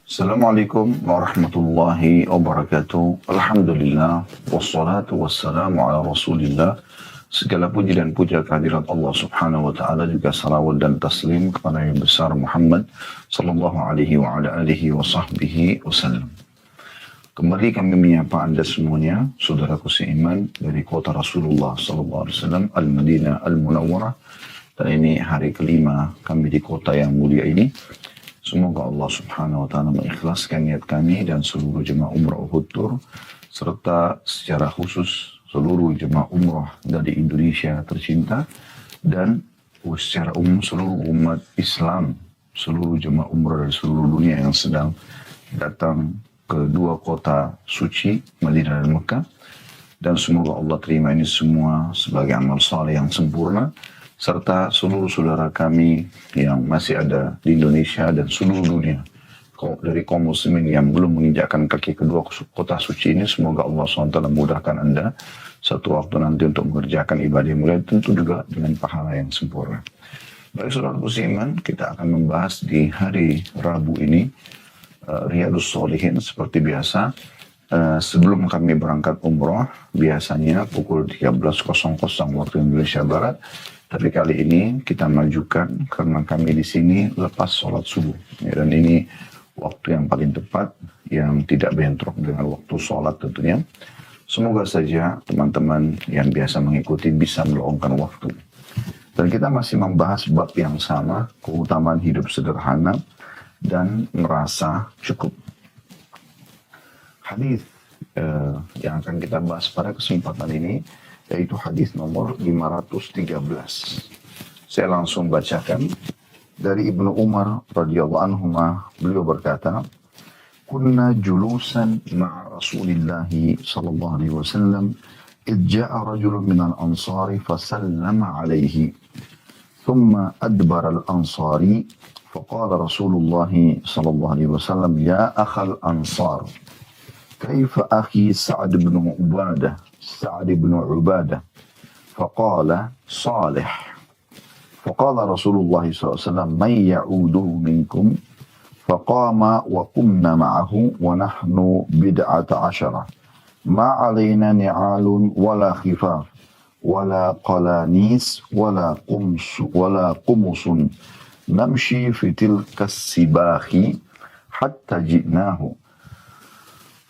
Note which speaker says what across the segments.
Speaker 1: Assalamualaikum warahmatullahi wabarakatuh. Alhamdulillah, wassalatu wassalamu ala rasulillah. Segala puji dan puja kehadirat Allah subhanahu wa ta'ala, juga salawat dan taslim kepada yang besar Muhammad sallallahu alaihi wa ala alihi wa sahbihi wasallam. Kembali kami menyapa Anda semuanya, saudaraku seiman dari kota Rasulullah sallallahu alaihi wasallam, Al-Madinah Al-Munawwarah. Dan ini hari kelima kami di kota yang mulia ini. Semoga Allah subhanahu wa ta'ala mengikhlaskan niat kami dan seluruh jemaah umrah Uhud Tour, serta secara khusus seluruh jemaah umrah dari Indonesia tercinta, dan secara umum seluruh umat Islam, seluruh jemaah umrah dari seluruh dunia yang sedang datang ke dua kota suci, Madinah dan Mekah. Dan semoga Allah terima ini semua sebagai amal saleh yang sempurna, serta seluruh saudara kami yang masih ada di Indonesia dan seluruh dunia dari kaum muslimin yang belum menginjakkan kaki kedua kota suci ini. Semoga Allah SWT memudahkan Anda satu waktu nanti untuk mengerjakan ibadah yang mulia, tentu juga dengan pahala yang sempurna. Baik saudara muslimin, kita akan membahas di hari Rabu ini Riyadhus Shalihin seperti biasa. Sebelum kami berangkat umroh, biasanya pukul 13.00 waktu Indonesia Barat. Tapi kali ini kita majukan karena kami di sini lepas sholat subuh. Ya, dan ini waktu yang paling tepat, yang tidak bentrok dengan waktu sholat tentunya. Semoga saja teman-teman yang biasa mengikuti bisa meluangkan waktu. Dan kita masih membahas bab yang sama, keutamaan hidup sederhana dan merasa cukup. Hadis yang akan kita bahas pada kesempatan ini yaitu hadis nomor 513. Saya langsung bacakan dari Ibnu Umar radhiyallahu anhu. Beliau berkata, "Kunna julusan ma'a Rasulillah sallallahu alaihi wasallam, idh ja'a rajulun minal ansari fasallama alaihi. Thumma adbara al-ansari, faqala Rasulullah sallallahu alaihi wasallam, ya akhal ansar, kaifa akhi Sa'ad bin Ubadah? Faqala Salih. Faqala Rasulullah SAW, man ya'uduhu minkum? Faqama wa qumna ma'ahu wa nahnu bid'ata asyara. Ma alayna ni'alun wala khifaf, wala qalanis, wala qumusun. Namshi fi tilka sibahi hatta ji'nahu.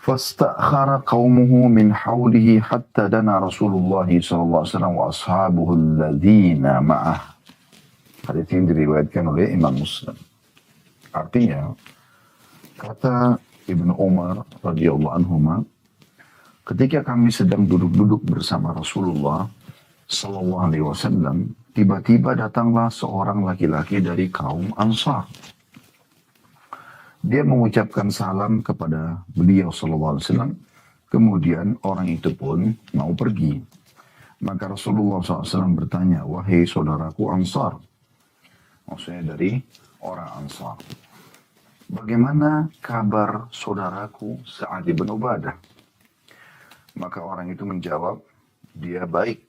Speaker 1: فاستأخر قومه من حوله حتى دنا رسول الله صلى الله عليه وسلم وأصحابه الذين معه." Hadis ini diriwayatkan oleh Imam Muslim. Artinya, kata Ibnu Umar radhiyallahu anhu, ketika kami sedang duduk-duduk bersama Rasulullah sallallahu alaihi wasallam, tiba-tiba datanglah seorang laki-laki dari kaum Ansar. Dia mengucapkan salam kepada beliau sallallahu alaihi wasallam. Kemudian orang itu pun mau pergi. Maka Rasulullah SAW bertanya, "Wahai saudaraku Ansar," maksudnya dari orang Ansar, "bagaimana kabar saudaraku Sa'ad bin Ubadah?" Maka orang itu menjawab, "Dia baik."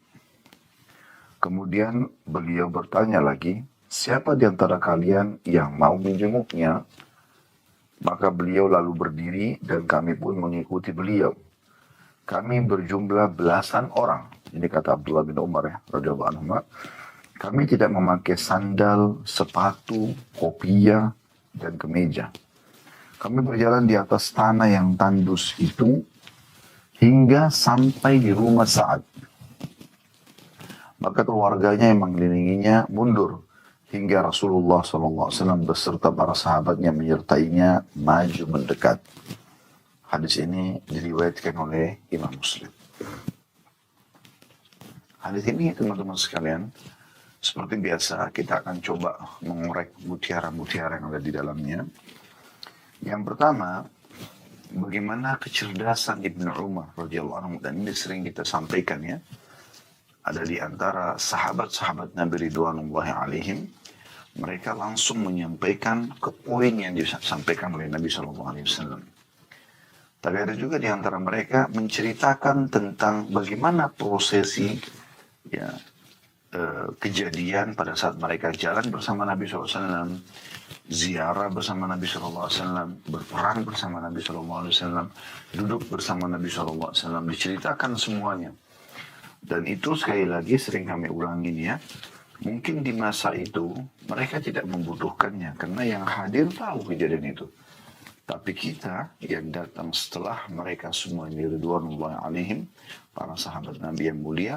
Speaker 1: Kemudian beliau bertanya lagi, "Siapa di antara kalian yang mau menjenguknya?" Maka beliau lalu berdiri dan kami pun mengikuti beliau. Kami berjumlah belasan orang. Ini kata Abdullah bin Umar ya, radhiyallahu anhu. Kami tidak memakai sandal, sepatu, kopiah, dan kemeja. Kami berjalan di atas tanah yang tandus itu hingga sampai di rumah Sa'ad. Maka keluarganya yang mengelilinginya mundur hingga Rasulullah SAW beserta para sahabatnya menyertainya maju mendekat. Hadis ini diriwayatkan oleh Imam Muslim. Hadis ini teman-teman sekalian, seperti biasa kita akan coba mengorek mutiara-mutiara yang ada di dalamnya. Yang pertama, bagaimana kecerdasan Ibnu Umar radhiyallahu anhu, dan ini sering kita sampaikan ya, ada di antara sahabat-sahabat Nabi ridwanullahi alaihim, mereka langsung menyampaikan ke poin yang disampaikan oleh Nabi SAW. Tapi ada juga di antara mereka menceritakan tentang bagaimana prosesi ya, kejadian pada saat mereka jalan bersama Nabi SAW, ziarah bersama Nabi SAW, berperang bersama Nabi SAW, duduk bersama Nabi SAW, diceritakan semuanya. Dan itu sekali lagi sering kami ulangin ya, mungkin di masa itu mereka tidak membutuhkannya karena yang hadir tahu kejadian itu. Tapi kita yang datang setelah mereka semua ini ridwanullahi alaihim, para sahabat Nabi yang mulia,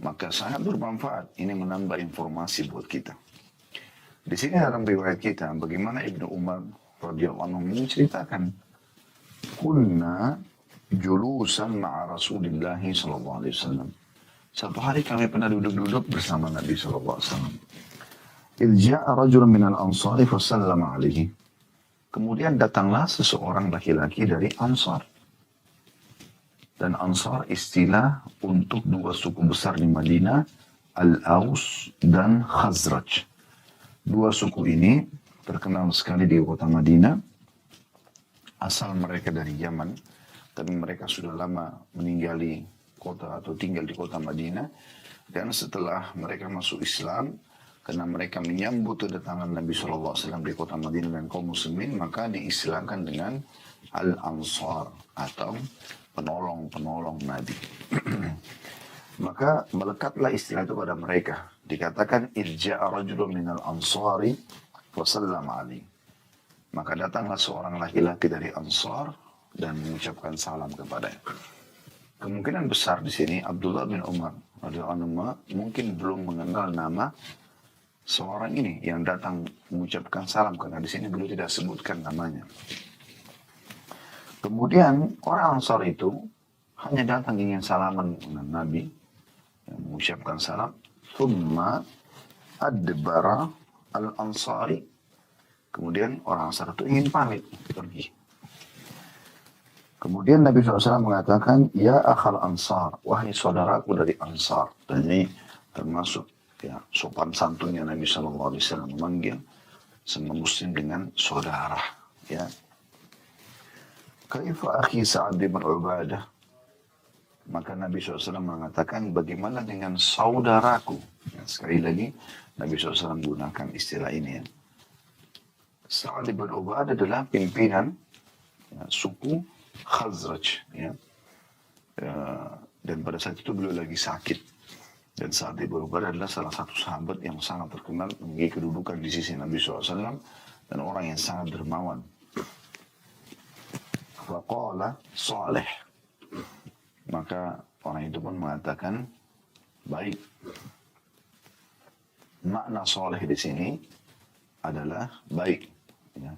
Speaker 1: maka sangat bermanfaat. Ini menambah informasi buat kita. Di sini dalam riwayat kita, bagaimana Ibnu Umar radhiyallahu anhu menceritakan, kunna julusan ma'a Rasulillah sallallahu alaihi wasallam. Satu hari kami pernah duduk-duduk bersama Nabi sallallahu alaihi wasallam. Ilja'a rajulun minal ansari fasallama alaihi. Kemudian datanglah seseorang laki-laki dari Ansar. Dan Ansar istilah untuk dua suku besar di Madinah, Al-Aus dan Khazraj. Dua suku ini terkenal sekali di kota Madinah. Asal mereka dari Yaman, tapi mereka sudah lama meninggali kota atau tinggal di kota Madinah. Dan setelah mereka masuk Islam, karena mereka menyambut kedatangan Nabi SAW di kota Madinah dan kaum muslimin, maka diistilahkan dengan Al-Ansar atau penolong-penolong Nabi. Maka melekatlah istilah itu pada mereka. Dikatakan irja'a rajulun minal ansari wasallam alaihi. Maka datanglah seorang laki-laki dari Ansar dan mengucapkan salam kepadanya. Kemungkinan besar di sini Abdullah bin Umar radhiyallahu anhu mungkin belum mengenal nama seorang ini yang datang mengucapkan salam, karena di sini beliau tidak sebutkan namanya. Kemudian orang Ansar itu hanya datang ingin salaman dengan Nabi, yang mengucapkan salam. Thumma adbara al-Ansari. Kemudian orang Ansar itu ingin pamit pergi. Kemudian Nabi SAW mengatakan, ya akhal Ansar, wahai saudaraku dari Ansar. Dan ini termasuk ya, sopan santunnya Nabi SAW memanggil semua muslim dengan saudara. Ya. Kaifa akhi Sa'ad bin Ubadah? Maka Nabi SAW mengatakan, bagaimana dengan saudaraku? Ya, sekali lagi, Nabi SAW menggunakan istilah ini. Ya. Sa'ad bin Ubadah adalah pimpinan ya, suku Khazraj. Ya. Dan pada saat itu beliau lagi sakit. Dan Sa'ad bin Ubadah adalah salah satu sahabat yang sangat terkenal, memiliki kedudukan di sisi Nabi SAW, dan orang yang sangat dermawan. Faqala salih. Maka orang itu pun mengatakan baik. Makna salih di sini adalah baik. Ya.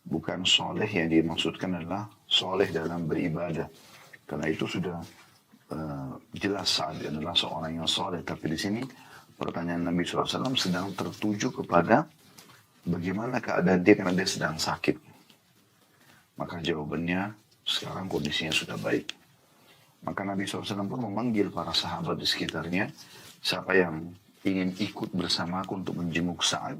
Speaker 1: Bukan salih yang dimaksudkan adalah salih dalam beribadah. Karena itu sudah jelas Sa'ad adalah seorang yang salih. Tapi di sini pertanyaan Nabi SAW sedang tertuju kepada bagaimana keadaan dia karena dia sedang sakit. Maka jawabannya, sekarang kondisinya sudah baik. Maka Nabi SAW pun memanggil para sahabat di sekitarnya, siapa yang ingin ikut bersamaku untuk menjenguk Sa'ad,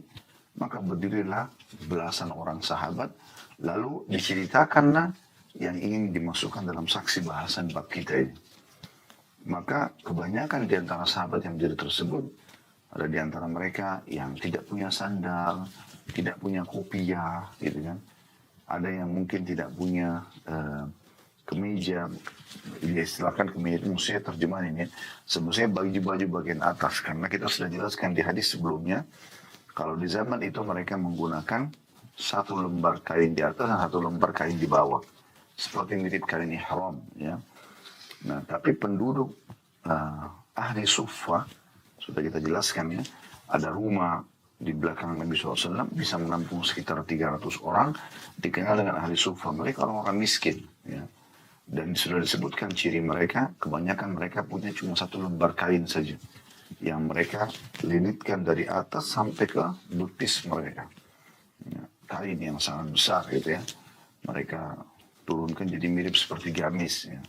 Speaker 1: maka berdirilah belasan orang sahabat, lalu diceritakanlah yang ingin dimasukkan dalam saksi bahasan bab kita ini. Maka kebanyakan di antara sahabat yang menjadi tersebut, ada di antara mereka yang tidak punya sandal, tidak punya kopiah, gitu kan. Ada yang mungkin tidak punya kemeja, dia istilahkan kemeja itu maksudnya terjemahan ini, sebenarnya baju bagian atas, karena kita sudah jelaskan di hadis sebelumnya, kalau di zaman itu mereka menggunakan satu lembar kain di atas dan satu lembar kain di bawah, seperti mirip kain ihram, ya. Nah, tapi penduduk ahli suffah, sudah kita jelaskan ya, ada rumah di belakang Nabi SAW bisa menampung sekitar 300 orang, dikenal dengan ahli suffah. Mereka orang-orang miskin. Ya. Dan sudah disebutkan ciri mereka, kebanyakan mereka punya cuma satu lembar kain saja, yang mereka lilitkan dari atas sampai ke betis mereka. Ya. Kain yang sangat besar gitu ya. Mereka turunkan jadi mirip seperti gamis. Ya.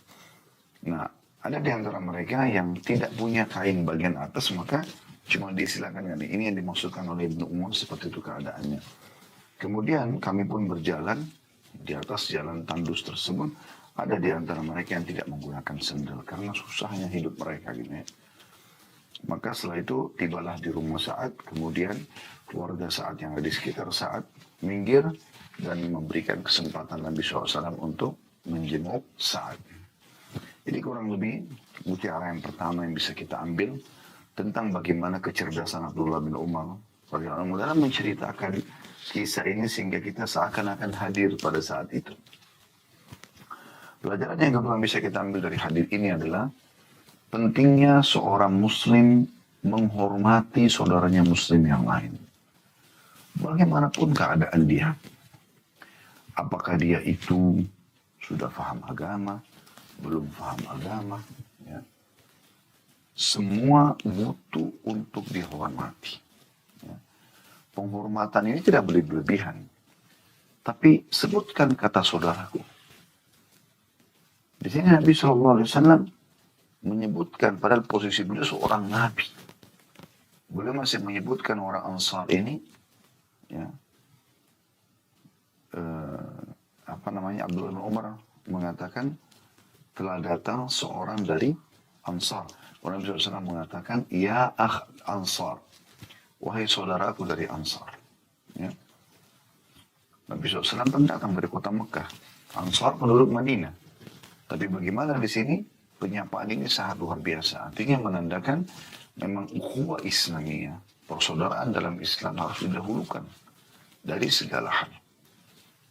Speaker 1: Nah, ada di antara mereka yang tidak punya kain bagian atas, maka cuma diistilahkan ini yang dimaksudkan oleh Ibnu Umar, seperti itu keadaannya. Kemudian kami pun berjalan di atas jalan tandus tersebut. Ada di antara mereka yang tidak menggunakan sandal karena susahnya hidup mereka gitu ya. Maka setelah itu tibalah di rumah Sa'ad, kemudian keluarga Sa'ad yang ada di sekitar Sa'ad minggir dan memberikan kesempatan Nabi SAW untuk menjenguk Sa'ad. Jadi kurang lebih mutiara yang pertama yang bisa kita ambil tentang bagaimana kecerdasan Abdullah bin Umar radhiyallahu anhu dalam menceritakan kisah ini sehingga kita seakan-akan hadir pada saat itu. Pelajaran yang kedua yang bisa kita ambil dari hadis ini adalah pentingnya seorang muslim menghormati saudaranya muslim yang lain. Bagaimanapun keadaan dia. Apakah dia itu sudah paham agama, belum paham agama, ya. Semua butuh untuk dihormati. Ya. Penghormatan ini tidak boleh berlebihan. Tapi sebutkan kata saudaraku. Di sini Nabi SAW menyebutkan, padahal posisi beliau seorang Nabi. Beliau masih menyebutkan orang Ansar ini, ya, Abdullah bin Umar mengatakan telah datang seorang dari Ansar. Nabi SAW mengatakan, ya akh Ansar, wahai saudaraku dari Ansar. Ya. Nabi SAW kan datang dari kota Mekah. Ansar penduduk Madinah. Tapi bagaimana di sini penyapaan ini sangat luar biasa. Artinya menandakan memang ukhuwah Islamiyah, persaudaraan dalam Islam harus didahulukan dari segala hal.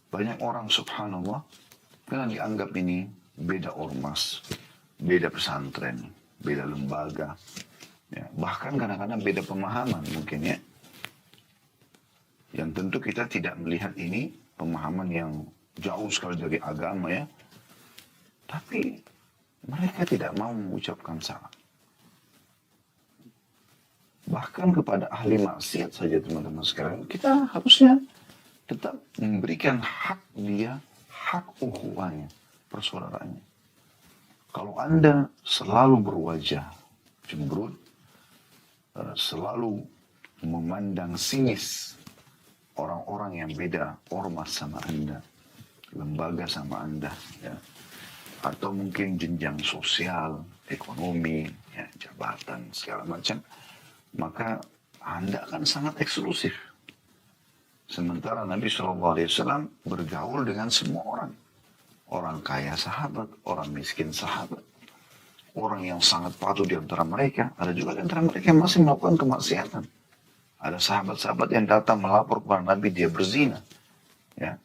Speaker 1: Banyak orang subhanallah karena dianggap ini beda ormas, beda pesantren, beda lembaga, ya, bahkan kadang-kadang beda pemahaman mungkin ya. Yang tentu kita tidak melihat ini pemahaman yang jauh sekali dari agama ya. Tapi mereka tidak mau mengucapkan salah. Bahkan kepada ahli maksiat saja teman-teman sekalian, kita harusnya tetap memberikan hak dia, hak ukhuwahnya, persaudaraannya. Kalau Anda selalu berwajah cemberut, selalu memandang sinis orang-orang yang beda ormas sama Anda, lembaga sama Anda, ya, atau mungkin jenjang sosial, ekonomi, ya, jabatan, segala macam, maka Anda akan sangat eksklusif. Sementara Nabi SAW bergaul dengan semua orang. Orang kaya sahabat, orang miskin sahabat, orang yang sangat patuh di antara mereka. Ada juga di antara mereka yang masih melakukan kemaksiatan. Ada sahabat-sahabat yang datang melapor kepada Nabi dia berzina. Ya.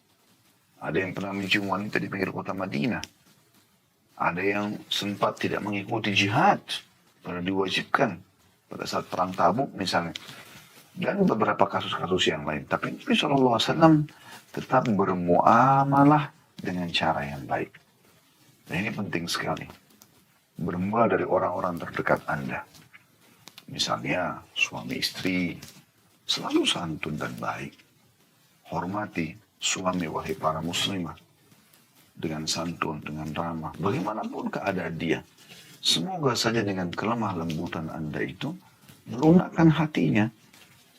Speaker 1: Ada yang pernah mencium wanita di pinggir kota Madinah. Ada yang sempat tidak mengikuti jihad, karena diwajibkan pada saat perang Tabuk misalnya. Dan beberapa kasus-kasus yang lain. Tapi Nabi SAW tetap bermuamalah dengan cara yang baik. Dan ini penting sekali. Bermula dari orang-orang terdekat Anda. Misalnya suami istri, selalu santun dan baik. Hormati suami wahai para muslimah. Dengan santun, dengan ramah. Bagaimanapun keadaan dia. Semoga saja dengan kelemah lembutan Anda itu melunakkan hatinya.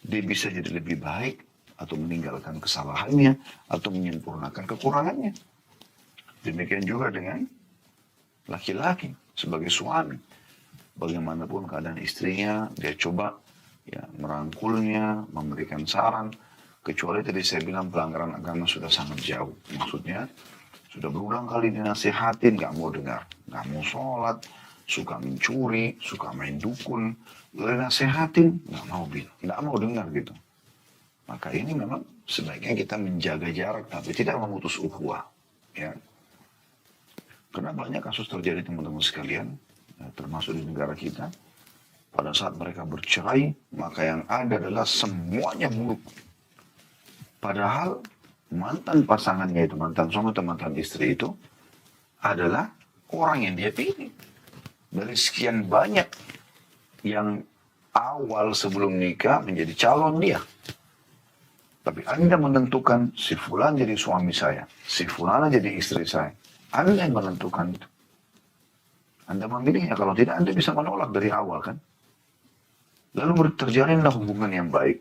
Speaker 1: Dia bisa jadi lebih baik atau meninggalkan kesalahannya atau menyempurnakan kekurangannya. Demikian juga dengan laki-laki sebagai suami. Bagaimanapun keadaan istrinya, dia coba ya merangkulnya, memberikan saran. Kecuali tadi saya bilang pelanggaran agama sudah sangat jauh. Maksudnya sudah berulang kali dinasihatin, gak mau dengar, gak mau sholat, suka mencuri, suka main dukun, udah nasihatin, nggak mau dengar gitu. Maka ini memang sebaiknya kita menjaga jarak, tapi tidak memutus ukhuwah. Ya. Karena banyak kasus terjadi teman-teman sekalian, ya, termasuk di negara kita, pada saat mereka bercerai, maka yang ada adalah semuanya buruk. Padahal mantan pasangannya itu, mantan suami atau mantan istri itu, adalah orang yang dia pilih. Dari sekian banyak yang awal sebelum nikah menjadi calon dia. Tapi Anda menentukan si fulan jadi suami saya, si fulana jadi istri saya. Anda yang menentukan itu. Anda memilihnya, kalau tidak Anda bisa menolak dari awal kan. Lalu terjalinlah hubungan yang baik.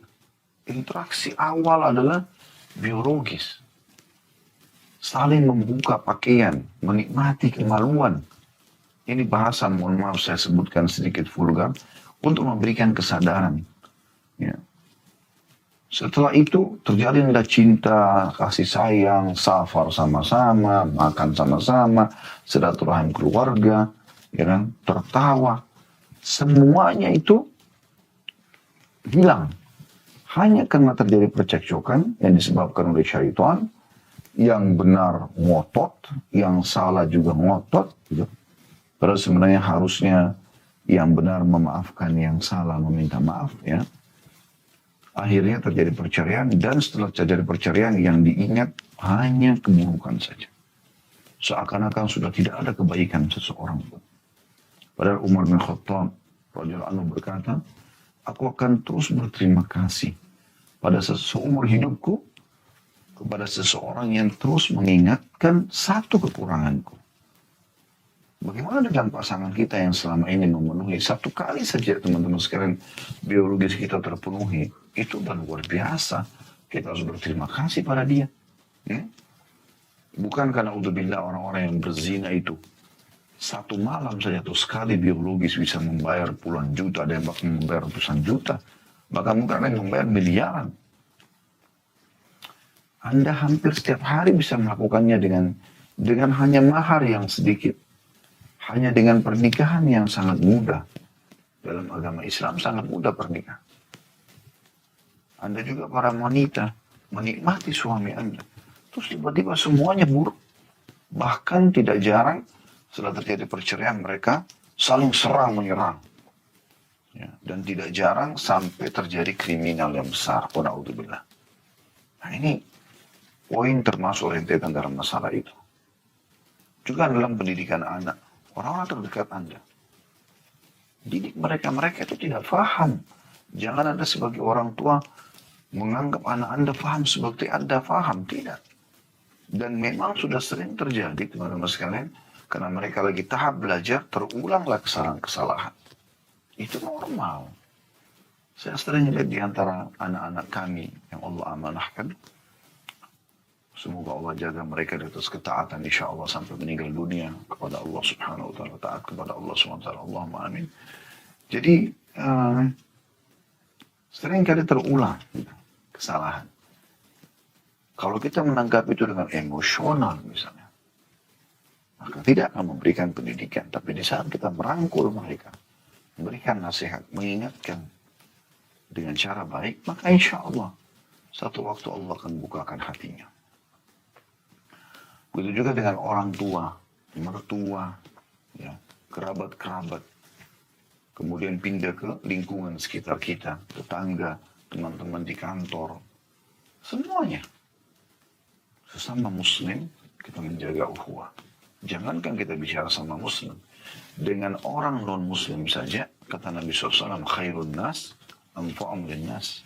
Speaker 1: Interaksi awal adalah biologis. Saling membuka pakaian, menikmati kemaluan. Ini bahasa, mohon maaf saya sebutkan sedikit vulgar, untuk memberikan kesadaran. Ya. Setelah itu terjalinlah cinta, kasih sayang, safar sama-sama, makan sama-sama, silaturahim keluarga, ya kan, tertawa. Semuanya itu hilang. Hanya karena terjadi percekcokan yang disebabkan oleh syaitan, yang benar ngotot, yang salah juga ngotot. Gitu. Padahal sebenarnya harusnya yang benar memaafkan, yang salah meminta maaf. Ya. Akhirnya terjadi perceraian, dan setelah terjadi perceraian yang diingat hanya keburukan saja. Seakan-akan sudah tidak ada kebaikan seseorang pun. Padahal Umar bin Khattab radhiyallahu anhu berkata, aku akan terus berterima kasih pada seumur hidupku kepada seseorang yang terus mengingatkan satu kekuranganku. Bagaimana dengan pasangan kita yang selama ini memenuhi satu kali saja, teman-teman sekalian, biologis kita terpenuhi, itu udah luar biasa. Kita harus berterima kasih pada dia. Ya? Bukan karena udzubillah orang-orang yang berzina itu satu malam saja tuh sekali biologis bisa membayar puluhan juta, ada yang bahkan membayar ratusan juta, bahkan mungkin ada yang membayar miliaran. Anda hampir setiap hari bisa melakukannya dengan hanya mahar yang sedikit. Hanya dengan pernikahan yang sangat mudah. Dalam agama Islam sangat mudah pernikahan. Anda juga para wanita menikmati suami Anda. Terus tiba-tiba semuanya buruk. Bahkan tidak jarang setelah terjadi perceraian mereka saling serang menyerang. Ya, dan tidak jarang sampai terjadi kriminal yang besar. Na'udzubillah. Nah ini poin termasuk rentetan dalam masalah itu. Juga dalam pendidikan anak. Orang-orang terdekat Anda. Didik mereka itu tidak paham. Jangan Anda sebagai orang tua menganggap anak Anda paham seperti Anda paham. Tidak. Dan memang sudah sering terjadi, teman-teman sekalian, karena mereka lagi tahap belajar, terulanglah kesalahan-kesalahan. Itu normal. Saya sering lihat di antara anak-anak kami yang Allah amanahkan. Semoga Allah jaga mereka di atas ketaatan insya Allah sampai meninggal dunia kepada Allah subhanahu wa ta'ala. Taat kepada Allah subhanahu wa ta'ala. Allahumma amin. Jadi sering kali terulang kesalahan. Kalau kita menangkap itu dengan emosional misalnya, maka tidak akan memberikan pendidikan. Tapi di saat kita merangkul mereka, memberikan nasihat, mengingatkan dengan cara baik, maka insya Allah satu waktu Allah akan bukakan hatinya. Begitu juga dengan orang tua, mertua, ya, kerabat-kerabat. Kemudian pindah ke lingkungan sekitar kita, tetangga, teman-teman di kantor. Semuanya. Sesama muslim, kita menjaga ukhuwah. Jangankan kita bicara sama muslim. Dengan orang non-muslim saja, kata Nabi SAW, khairun nas, anfa'um linnas.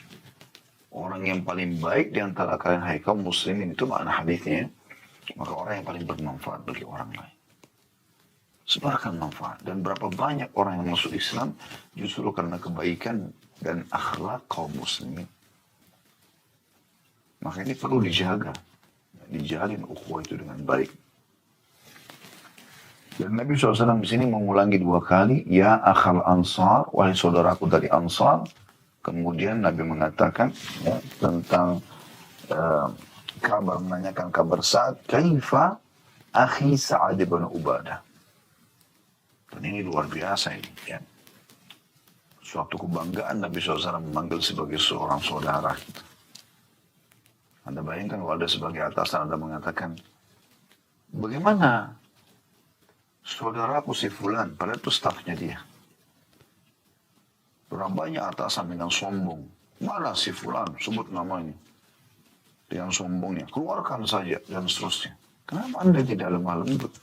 Speaker 1: Orang yang paling baik di antara kalian, hai kaum muslimin, itu makna hadisnya. Maka orang yang paling bermanfaat bagi orang lain. Sebarkan manfaat. Dan berapa banyak orang yang masuk Islam justru karena kebaikan dan akhlak kaum muslimin. Maka ini perlu dijaga. Dijalin ukhuwah itu dengan baik. Dan Nabi SAW di sini mengulangi 2 kali, ya akhal ansar, wahai saudaraku dari ansar. Kemudian Nabi mengatakan ya, tentang kabar, menanyakan kabar Sa'ad, kaifa akhi Sa'ad bin Ubadah. Dan ini luar biasa ini. Ya. Suatu kebanggaan Nabi SAW memanggil sebagai seorang saudara kita. Anda bayangkan kalau ada sebagai atasan Anda mengatakan, bagaimana saudaraku si Fulan, padahal itu stafnya dia. Berapa banyak atasan dengan sombong. Mana si Fulan, sebut namanya. Dengan sombongnya, keluarkan saja, dan seterusnya. Kenapa Anda tidak lemah lembut?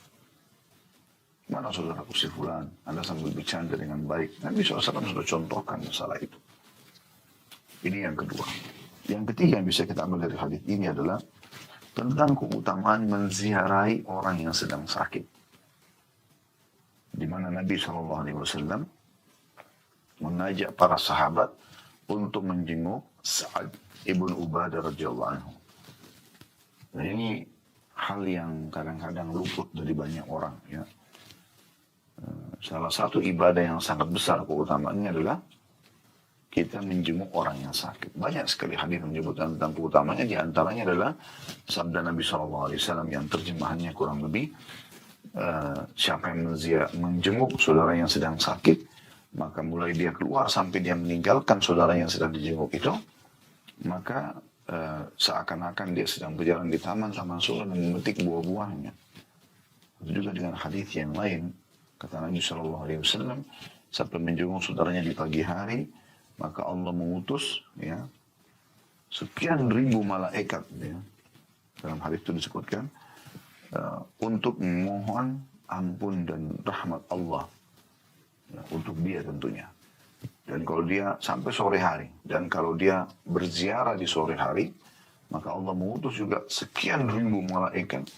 Speaker 1: Mana saudaraku si Fulan? Anda sambil bercanda dengan baik. Nabi SAW sudah contohkan masalah itu. Ini yang kedua. Yang ketiga yang bisa kita ambil dari hadis ini adalah tentang keutamaan menziarahi orang yang sedang sakit. Di mana Nabi SAW mengajak para sahabat untuk menjenguk Sa'ad Ibn Ubadah radhiyallahu anhu. Dan ini hal yang kadang-kadang luput dari banyak orang. Ya. salah satu ibadah yang sangat besar keutamaannya adalah kita menjenguk orang yang sakit. Banyak sekali hadis menyebutkan tentang keutamanya, di antaranya adalah sabda Nabi SAW yang terjemahannya kurang lebih, siapa yang menjenguk saudara yang sedang sakit, maka mulai dia keluar sampai dia meninggalkan saudara yang sedang dijenguk itu, maka seakan-akan dia sedang berjalan di taman-taman surga dan memetik buah-buahnya. Itu juga dengan hadis yang lain, kata Nabi SAW, siapa menjenguk saudaranya di pagi hari, maka Allah mengutus ya sekian ribu malaikat ya. Dalam hadis itu disebutkan untuk memohon ampun dan rahmat Allah ya, untuk dia tentunya. Dan kalau dia sampai sore hari, dan kalau dia berziarah di sore hari, maka Allah mengutus juga sekian ribu malaikat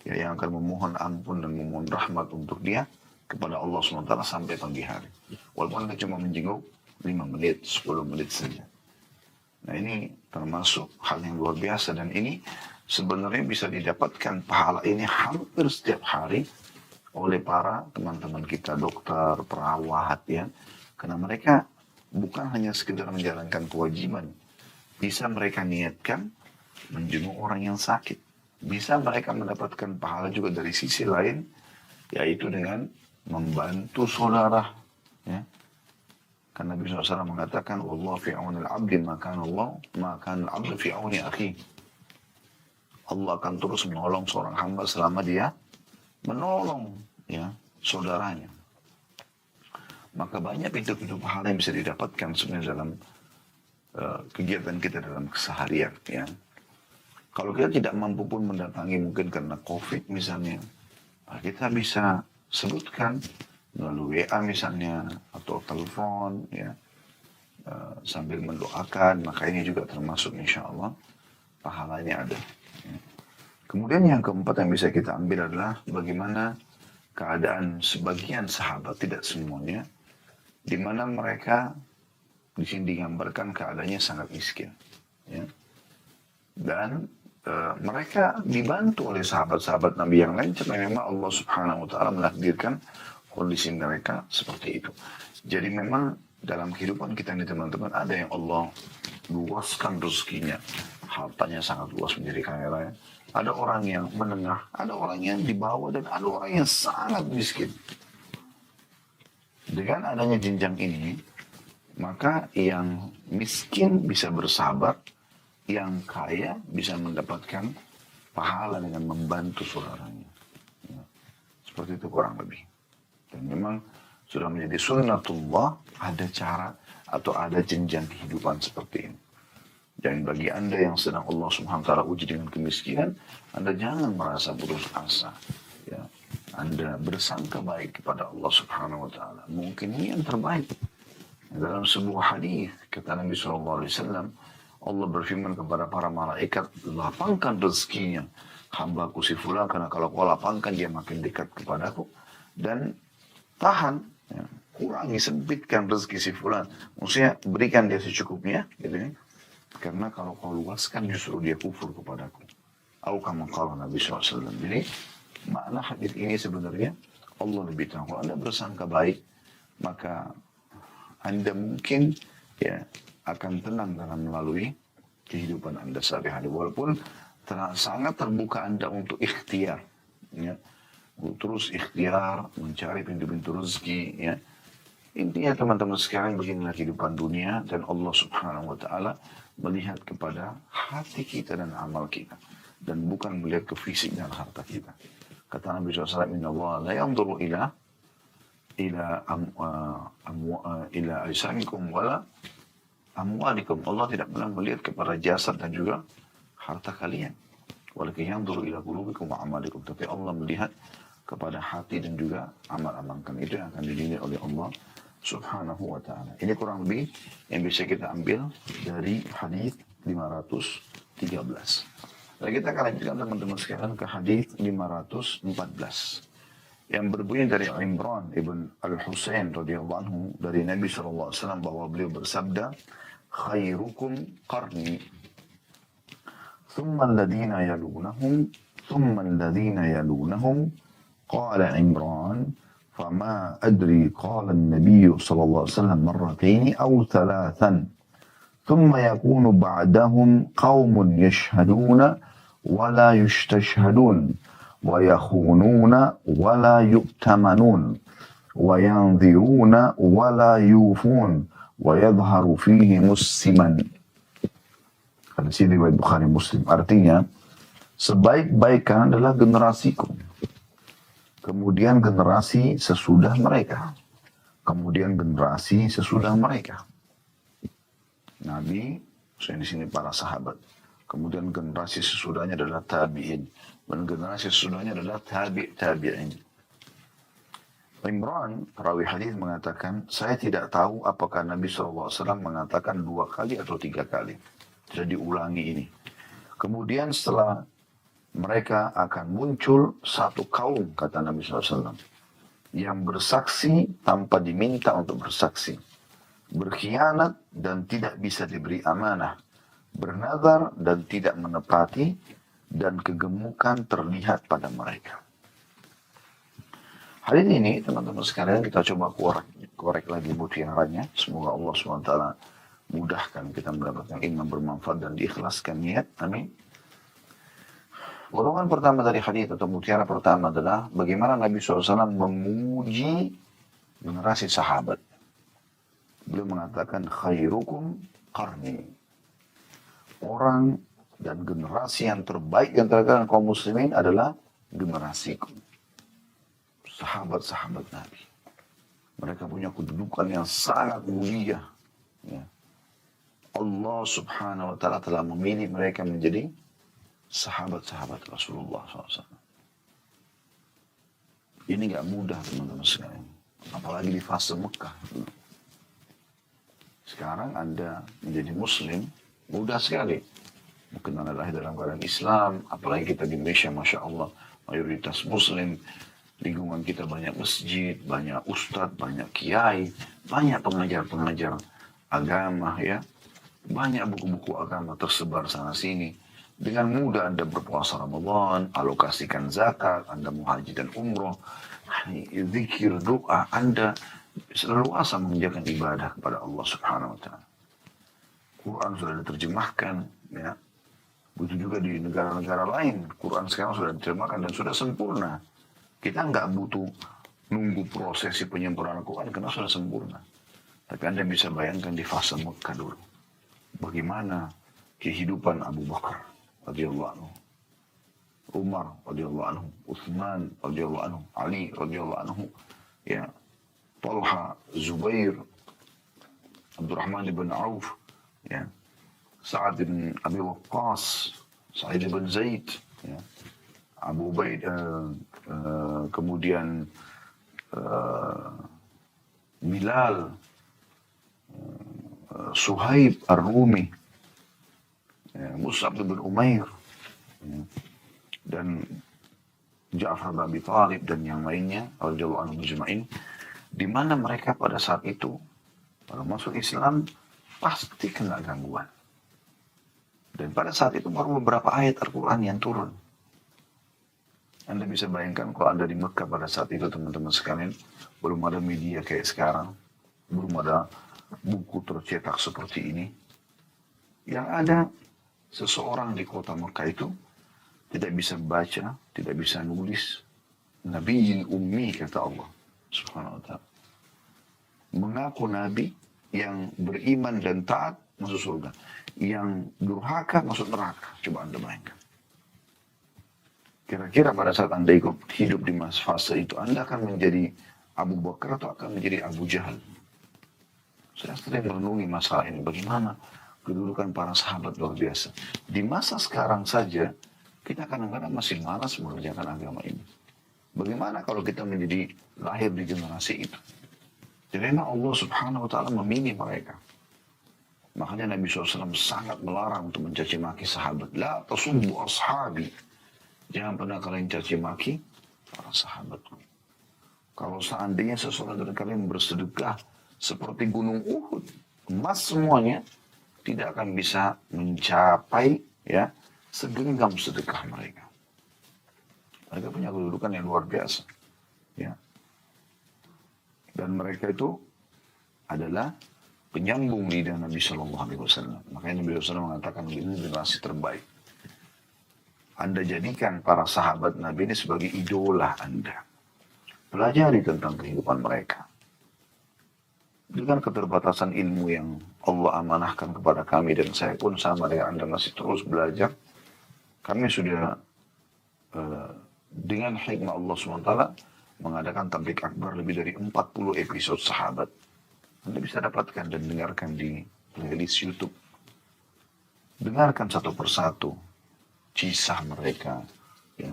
Speaker 1: ya, yang akan memohon ampun dan memohon rahmat untuk dia kepada Allah SWT sampai pagi hari. Walaupun dia cuma menjenguk 5 menit, 10 menit saja. Nah ini termasuk hal yang luar biasa, dan ini sebenarnya bisa didapatkan pahala ini hampir setiap hari oleh para teman-teman kita, dokter, perawat ya. Karena mereka bukan hanya sekedar menjalankan kewajiban, bisa mereka niatkan menjenguk orang yang sakit. Bisa mereka mendapatkan pahala juga dari sisi lain, yaitu dengan membantu saudara ya. Karena Nabi SAW mengatakan, "Wallahu fi auni al-'abdi maka al-'abdu fi auni akhi." Allah akan terus menolong seorang hamba selama dia menolong ya saudaranya. Maka banyak pintu-pintu pahala yang bisa didapatkan sebenarnya dalam kegiatan kita dalam keseharian ya. Kalau kita tidak mampu pun mendatangi mungkin karena COVID misalnya, kita bisa sebutkan melalui WA misalnya atau telepon ya, sambil mendoakan, maka ini juga termasuk insya Allah pahalanya ada ya. Kemudian yang keempat yang bisa kita ambil adalah bagaimana keadaan sebagian sahabat, tidak semuanya, di mana mereka di sini digambarkan keadaannya sangat miskin ya. Dan mereka dibantu oleh sahabat-sahabat Nabi yang lain, karena memang Allah Subhanahu wa Ta'ala menakdirkan kondisi mereka seperti itu. Jadi memang dalam kehidupan kita ini teman-teman, ada yang Allah luaskan rezekinya, hartanya sangat luas menjadi kaya raya. Ada orang yang menengah, ada orang yang di bawah, dan ada orang yang sangat miskin. Dengan adanya jenjang ini, maka yang miskin bisa bersabar, yang kaya bisa mendapatkan pahala dengan membantu saudaranya. Ya, seperti itu kurang lebih. Dan memang sudah menjadi sunnatullah, ada cara atau ada jenjang kehidupan seperti ini. Dan bagi Anda yang sedang Allah Subhanahu wa Ta'ala uji dengan kemiskinan, Anda jangan merasa putus asa. Ya, Anda bersangka baik kepada Allah Subhanahu wa Ta'ala. Mungkin ini yang terbaik. Dalam sebuah hadis kata Nabi SAW, Allah berfirman kepada para malaikat, lapangkan rezekinya hambaku si fulan, karena kalau kau lapangkan dia makin dekat kepadaku. Dan tahan, ya, kurangi, sempitkan rezeki si fulan. Maksudnya berikan dia secukupnya, gitu ya. Karena kalau kau luaskan justru dia kufur kepadaku. Atau kama qala Nabi SAW. Jadi makna hadis ini sebenarnya Allah lebih tahu. Kalau Anda bersangka baik, maka Anda mungkin ya akan tenang dalam melalui kehidupan Anda sehari-hari. Walaupun sangat terbuka Anda untuk ikhtiar, ya. Terus ikhtiar, mencari pintu-pintu rezeki, ya. Intinya teman-teman sekalian, beginilah kehidupan dunia, dan Allah Subhanahu wa Ta'ala melihat kepada hati kita dan amal kita, dan bukan melihat ke fisik dan harta kita. Kata Nabi SAW, "Inna Allah la yanzuru ila ajsamikum wala amwalikum." Allah tidak pernah melihat kepada jasad dan juga harta kalian. Walakin yanzuru ila qulubikum wa amalikum. Tapi Allah melihat kepada hati dan juga amal-amal kalian. Itu yang akan dinilai oleh Allah Subhanahu wa Ta'ala. Ini kurang lebih yang bisa kita ambil dari hadis 513. Dan kita akan lanjutkan teman-teman sekalian ke hadis 514 yang berbunyi dari Imran ibn al-Husain radhiyallahu anhu dari Nabi SAW bahwa beliau bersabda, "Khairukum qarni, thumma alladhina yalunahum, thumma alladhina yalunahum." Qala Imran, فما أدري قال النبي صلى الله عليه وسلم مرتين أو ثلاثا ثم يكون بعدهم قوم يشهدون ولا يستشهدون ويخونون ولا يؤتمنون وينذرون ولا يوفون ويظهر فيهم السمن. Hadis ini riwayat Bukhari Muslim. Artinya, sebaik-baik kalian adalah generasiku. Kemudian generasi sesudah mereka. Kemudian generasi sesudah mereka. Nabi, saya di sini para sahabat. Kemudian generasi sesudahnya adalah tabi'in. Dan generasi sesudahnya adalah tabi'in. Imran, perawi hadis mengatakan, saya tidak tahu apakah Nabi SAW mengatakan 2 kali atau 3 kali. Jadi ulangi ini. Kemudian setelah mereka akan muncul satu kaum, kata Nabi SAW, yang bersaksi tanpa diminta untuk bersaksi, berkhianat dan tidak bisa diberi amanah, bernazar dan tidak menepati, dan kegemukan terlihat pada mereka. Hari ini teman-teman sekalian kita coba korek lagi mutiaranya. Semoga Allah SWT mudahkan kita mendapatkan ilmu bermanfaat dan diikhlaskan niat. Amin. Golongan pertama dari hadis atau mutiara pertama adalah bagaimana Nabi SAW memuji generasi sahabat. Beliau mengatakan khairukum qarni. Orang dan generasi yang terbaik yang terkait kaum muslimin adalah generasiku. Sahabat-sahabat Nabi. Mereka punya kedudukan yang sangat mulia. Ya. Allah Subhanahu wa Ta'ala telah memilih mereka menjadi sahabat-sahabat Rasulullah SAW. Ini gak mudah teman-teman sekalian. Apalagi di fase Mekah. Sekarang Anda menjadi Muslim, mudah sekali. Mungkin Anda lahir dalam keadaan Islam, apalagi kita di Indonesia, Masya Allah, mayoritas Muslim, lingkungan kita banyak masjid, banyak ustadz, banyak kiai, banyak pengajar-pengajar agama ya. Banyak buku-buku agama tersebar sana-sini. Dengan mudah Anda berpuasa Ramadan, alokasikan zakat, Anda mau haji dan umroh, zikir, doa, Anda seleluasa mengerjakan ibadah kepada Allah Subhanahu wa Ta'ala. Quran sudah diterjemahkan, ya. Begitu juga di negara-negara lain, Quran sekarang sudah diterjemahkan dan sudah sempurna. Kita nggak butuh nunggu prosesi penyempurnaan Quran karena sudah sempurna. Tapi Anda bisa bayangkan di fase Mekah dulu. Bagaimana kehidupan Abu Bakar radhiyallahu anhu, Umar radhiyallahu anhu, Utsman radhiyallahu anhu, Ali radhiyallahu anhu, ya, Talha, Zubair, Abdurrahman bin Auf, ya, Sa'ad bin Abi Waqqas, Sa'id bin Zaid, ya, Abu Ubaid, kemudian Bilal, Suhaib Ar-Rumi, ya, Mus'ab bin Umair, ya, dan Ja'far bin Abi Thalib dan yang lainnya radhiyallahu anhum ajma'in, di mana mereka pada saat itu kalau masuk Islam pasti kena gangguan. Dan pada saat itu baru beberapa ayat Al-Quran yang turun. Anda bisa bayangkan kalau Anda di Mekah pada saat itu teman-teman sekalian, belum ada media kayak sekarang, belum ada buku tercetak seperti ini. Yang ada seseorang di kota Mekah itu tidak bisa baca, tidak bisa nulis. Nabiyyin ummi kata Allah Subhanahu wa Ta'ala. Mengaku Nabi yang beriman dan taat masuk surga. Yang durhaka masuk neraka. Coba Anda bayangkan. Kira-kira pada saat Anda ikut hidup di masa fase itu, Anda akan menjadi Abu Bakar atau akan menjadi Abu Jahal? Saya sering merenungi masalah ini. Bagaimana kedudukan para sahabat luar biasa. Di masa sekarang saja, kita kadang-kadang masih malas mengerjakan agama ini. Bagaimana kalau kita menjadi lahir di generasi itu? Jadi Allah Subhanahu wa Ta'ala memilih mereka. Makanya Nabi SAW sangat melarang untuk mencaci maki sahabat. La tasubbu ashabi. Jangan pernah kalian caci maki para sahabatku. Kalau seandainya seseorang dari kalian bersedekah seperti gunung Uhud, emas semuanya, tidak akan bisa mencapai ya segenggam sedekah mereka. Mereka punya kedudukan yang luar biasa. Ya. Dan mereka itu adalah penyambung lidah Nabi Shallallahu Alaihi Wasallam. Makanya Nabi SAW mengatakan ini generasi terbaik. Anda jadikan para sahabat Nabi ini sebagai idola Anda. Pelajari tentang kehidupan mereka. Dengan keterbatasan ilmu yang Allah amanahkan kepada kami dan saya pun sama dengan Anda masih terus belajar. Kami sudah dengan hikmah Allah SWT mengadakan tablik akbar lebih dari 40 episode sahabat. Anda bisa dapatkan dan dengarkan di playlist YouTube. Dengarkan satu persatu kisah mereka, ya,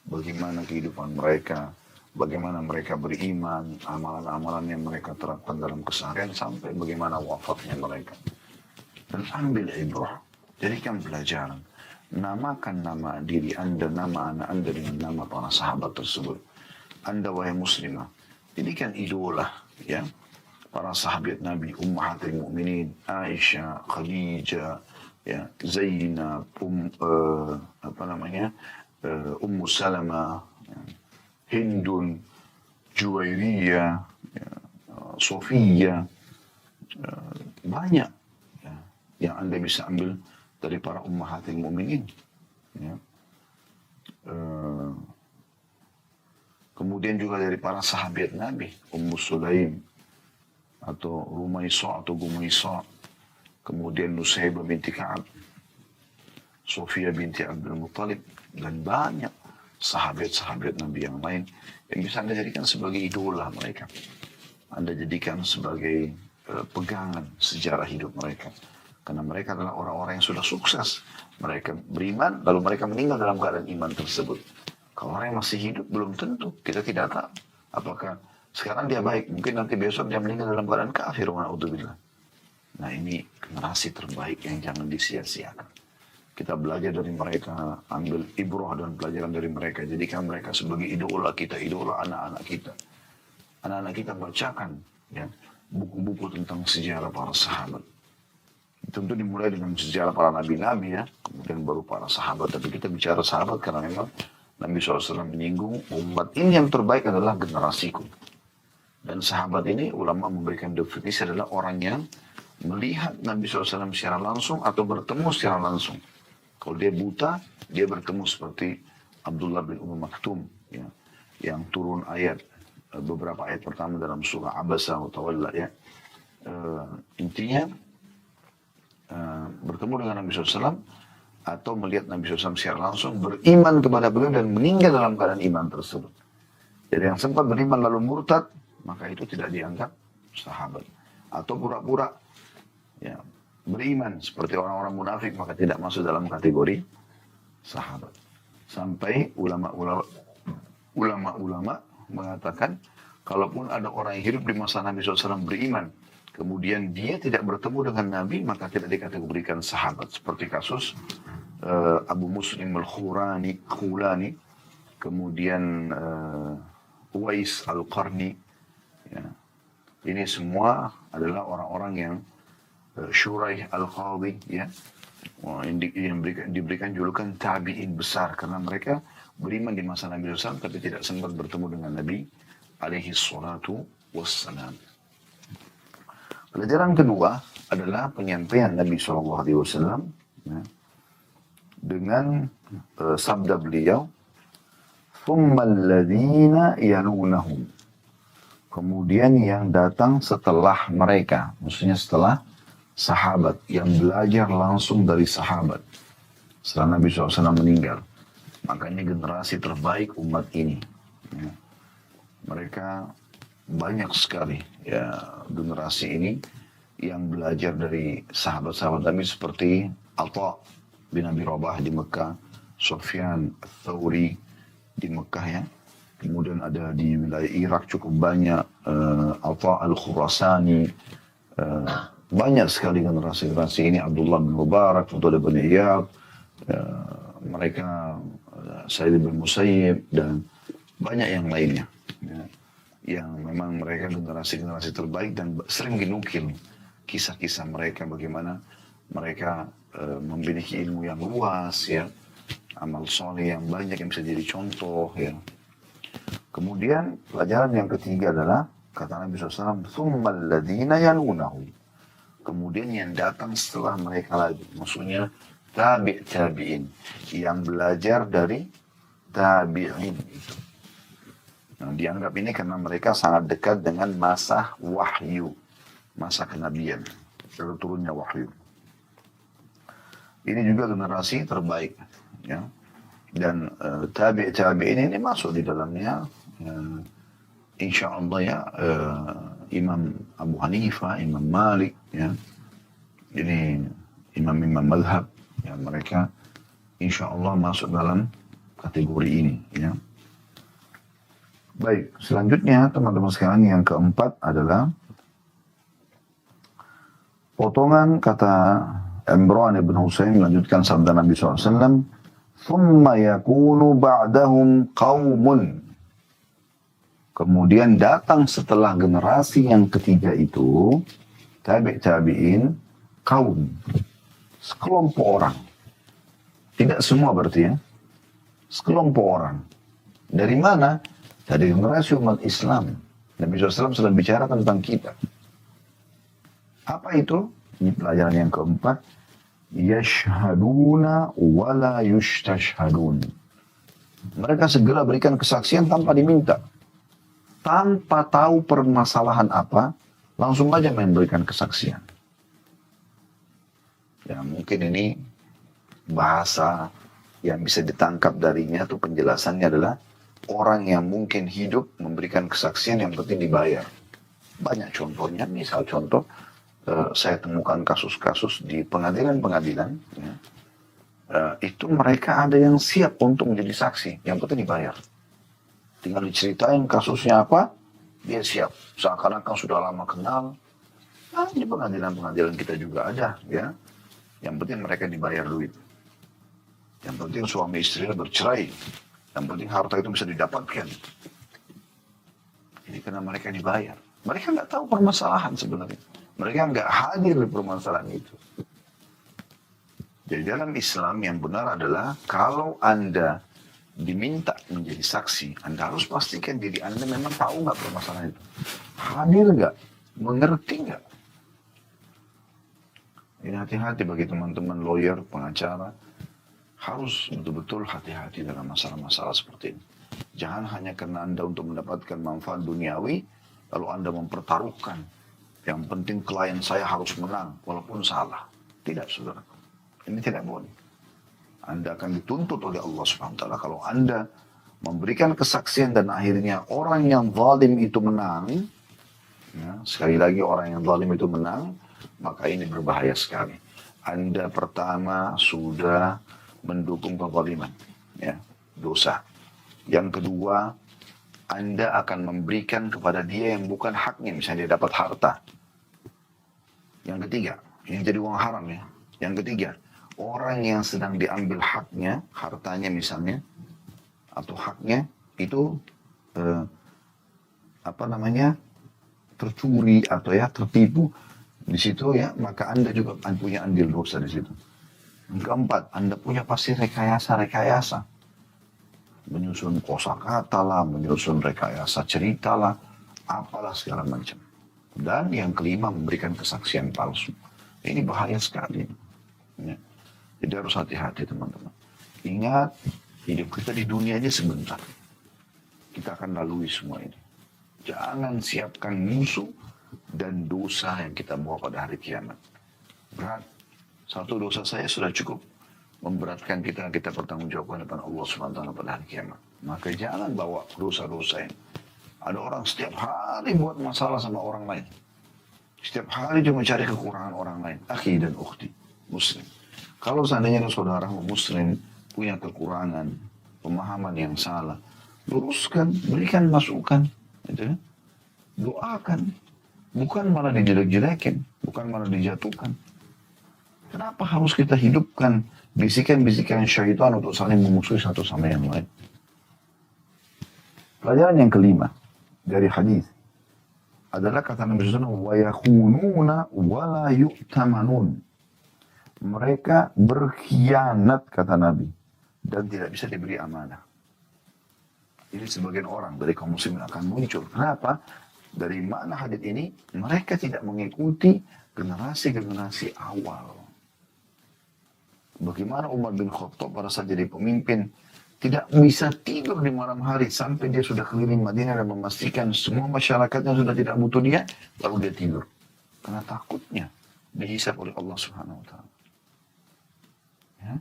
Speaker 1: bagaimana kehidupan mereka, bagaimana mereka beriman, amalan-amalan yang mereka terapkan dalam keseharian sampai bagaimana wafatnya mereka. Dan ambil ibrah, jadikan pelajaran. Namakan nama diri Anda, nama anak Anda dengan nama para sahabat tersebut. Anda wahai muslimah, jadikan idola, ya. Para sahabat Nabi, Ummahatul Mukminin, Aisyah, Khadijah, ya, Zainab, Ummu Salamah, ya, Hindun, Juwairiyah, ya, Sofia, banyak ya, yang Anda bisa ambil dari para Ummahatul Mukminin. Ya. Kemudian juga dari para sahabat Nabi, Ummu Sulaim, atau Rumaisa atau Gumaisa, kemudian Nusaybah binti Ka'ab, Sofia binti Abdul Muttalib, dan banyak sahabat-sahabat Nabi yang lain yang bisa Anda jadikan sebagai idola mereka. Anda jadikan sebagai pegangan sejarah hidup mereka. Karena mereka adalah orang-orang yang sudah sukses. Mereka beriman, lalu mereka meninggal dalam keadaan iman tersebut. Kalau orang yang masih hidup, belum tentu. Kita tidak tahu apakah sekarang dia baik, mungkin nanti besok dia meninggal dalam keadaan kafir. Na'udzubillah. Nah, ini generasi terbaik yang jangan disia-siakan. Kita belajar dari mereka, ambil ibrah dan pelajaran dari mereka. Jadikan mereka sebagai idola kita, idola anak-anak kita. Anak-anak kita bacakan ya, buku-buku tentang sejarah para sahabat. Tentu dimulai dengan sejarah para nabi-nabi ya, kemudian baru para sahabat. Tapi kita bicara sahabat karena memang Nabi SAW menyinggung umat ini yang terbaik adalah generasiku. Dan sahabat ini ulama memberikan definisi adalah orang yang melihat Nabi SAW secara langsung atau bertemu secara langsung. Kalau dia buta, dia bertemu seperti Abdullah bin Maktum ya, yang turun ayat, beberapa ayat pertama dalam surah Abasa wa Tawalla ya. Intinya bertemu dengan Nabi SAW atau melihat Nabi SAW secara langsung, beriman kepada beliau dan meninggal dalam keadaan iman tersebut. Jadi yang sempat beriman lalu murtad, maka itu tidak dianggap sahabat. Atau pura-pura ya, beriman seperti orang-orang munafik, maka tidak masuk dalam kategori sahabat. Sampai ulama-ulama mengatakan, kalaupun ada orang yang hidup di masa Nabi SAW beriman, kemudian dia tidak bertemu dengan Nabi, maka tidak dikategorikan sahabat. Seperti kasus Abu Muslim al-Khulani, kemudian Uwais al-Qarni. Ya. Ini semua adalah orang-orang yang Shuraih al-Qadhi, ya, yang diberikan julukan tabi'in besar karena mereka beriman di masa Nabi SAW tapi tidak sempat bertemu dengan Nabi alaihi salatu wassalam. Pelajaran kedua adalah penyampaian Nabi SAW ya, dengan sabda beliau, ثُمَّ الَّذِينَ يَلُونَهُمْ. Kemudian yang datang setelah mereka, maksudnya setelah sahabat, yang belajar langsung dari sahabat. Setelah Nabi SAW meninggal. Makanya generasi terbaik umat ini. Ya. Mereka banyak sekali ya generasi ini yang belajar dari sahabat-sahabat Nabi seperti Atha bin Abi Rabah di Mekah, Sufyan Ats-Tsauri di Mekah ya. Kemudian ada di wilayah Irak cukup banyak, Atha al-Khurasani, banyak sekali generasi-generasi ini, Abdullah bin Mubarak, Fudhal bin Iyad, mereka Sa'id bin Musayyib, dan banyak yang lainnya. Ya, yang memang mereka generasi-generasi terbaik dan sering dinukil kisah-kisah mereka, bagaimana mereka memiliki ilmu yang luas, ya, amal soleh yang banyak yang bisa jadi contoh, ya. Kemudian pelajaran yang ketiga adalah Kata Nabi SAW, ثُمَّ الَّذِينَ يَلُونَهُ. Kemudian yang datang setelah mereka lagi. Maksudnya, tabi'in. Yang belajar dari tabi'in itu. Nah, dianggap ini karena mereka sangat dekat dengan masa wahyu. Masa kenabian. Turunnya wahyu. Ini juga generasi terbaik. Ya. Dan tabi'in ini masuk di dalamnya. Insya Allah ya, Imam Abu Hanifah, Imam Malik, ya, ini imam-imam madhab, ya, mereka insya Allah masuk dalam kategori ini. Ya. Baik, selanjutnya teman-teman sekalian yang keempat adalah potongan kata Imran ibn Husain melanjutkan sabda Nabi SAW, ثُمَّ يَكُونُ بَعْدَهُمْ قَوْمٌ. Kemudian datang setelah generasi yang ketiga itu, tabi'in, kaum, sekelompok orang. Tidak semua berarti ya, sekelompok orang. Dari mana? Dari generasi umat Islam. Nabi SAW sedang bicara tentang kita. Apa itu? Ini pelajaran yang keempat. Yashhaduna wala yustashhadun. Mereka segera berikan kesaksian tanpa diminta. Tanpa tahu permasalahan apa, langsung aja memberikan kesaksian. Ya, mungkin ini bahasa yang bisa ditangkap darinya tuh penjelasannya adalah orang yang mungkin hidup memberikan kesaksian yang penting dibayar. Banyak contohnya, misal contoh, saya temukan kasus-kasus di pengadilan-pengadilan, ya, itu mereka ada yang siap untuk menjadi saksi, yang penting dibayar. Tinggal diceritain kasusnya apa, dia siap. Seakan-akan sudah lama kenal. Nah, di pengadilan-pengadilan kita juga ada, ya. Yang penting mereka dibayar duit. Yang penting suami istri bercerai. Yang penting harta itu bisa didapatkan. Ini karena mereka dibayar. Mereka nggak tahu permasalahan sebenarnya. Mereka nggak hadir di permasalahan itu. Jadi dalam Islam yang benar adalah kalau Anda diminta menjadi saksi, Anda harus pastikan diri Anda memang tahu nggak permasalahan itu. Hadir nggak? Mengerti nggak? Ini hati-hati bagi teman-teman lawyer, pengacara. Harus betul-betul hati-hati dalam masalah-masalah seperti ini. Jangan hanya karena Anda untuk mendapatkan manfaat duniawi, lalu Anda mempertaruhkan. Yang penting klien saya harus menang, walaupun salah. Tidak, saudara. Ini tidak boleh. Anda akan dituntut oleh Allah SWT kalau Anda memberikan kesaksian dan akhirnya orang yang zalim itu menang. Ya, sekali lagi orang yang zalim itu menang, maka ini berbahaya sekali. Anda pertama sudah mendukung kezaliman, ya, dosa. Yang kedua, Anda akan memberikan kepada dia yang bukan haknya, misalnya dia dapat harta. Yang ketiga, ini jadi uang haram ya. Yang ketiga, orang yang sedang diambil haknya, hartanya misalnya, atau haknya itu tercuri atau ya tertipu di situ ya, maka Anda juga punya andil dosa di situ. Yang keempat, Anda punya pasti rekayasa, menyusun kosakata lah, menyusun rekayasa cerita lah, apalah segala macam. Dan yang kelima, memberikan kesaksian palsu. Ini bahaya sekali. Ya. Jadi harus hati-hati teman-teman. Ingat, hidup kita di dunia aja sebentar. Kita akan lalui semua ini. Jangan siapkan musuh dan dosa yang kita bawa pada hari kiamat. Berat. Satu dosa saya sudah cukup memberatkan kita bertanggungjawabkan depan Allah SWT pada hari kiamat. Maka jangan bawa dosa-dosa ini. Ada orang setiap hari buat masalah sama orang lain. Setiap hari dia mencari kekurangan orang lain. Akhi dan ukhti, muslim. Kalau seandainya saudara muslim punya kekurangan, pemahaman yang salah, luruskan, berikan masukan. Gitu. Doakan. Bukan malah dijelek-jelekin, bukan malah dijatuhkan. Kenapa harus kita hidupkan bisikan-bisikan syaitan untuk saling memusuhi satu sama yang lain? Pelajaran yang kelima dari hadis adalah kata Nabi SAW, wa yakhununa wa la yu'tamanun. Mereka berkhianat, kata Nabi, dan tidak bisa diberi amanah. Ini sebagian orang dari kaum muslimin akan muncul. Kenapa? Dari mana hadits ini? Mereka tidak mengikuti generasi-generasi awal. Bagaimana Umar bin Khattab pada saat jadi pemimpin tidak bisa tidur di malam hari sampai dia sudah keliling Madinah dan memastikan semua masyarakatnya sudah tidak butuh dia, baru dia tidur. Karena takutnya dihisab oleh Allah Subhanahu wa taala. Ya?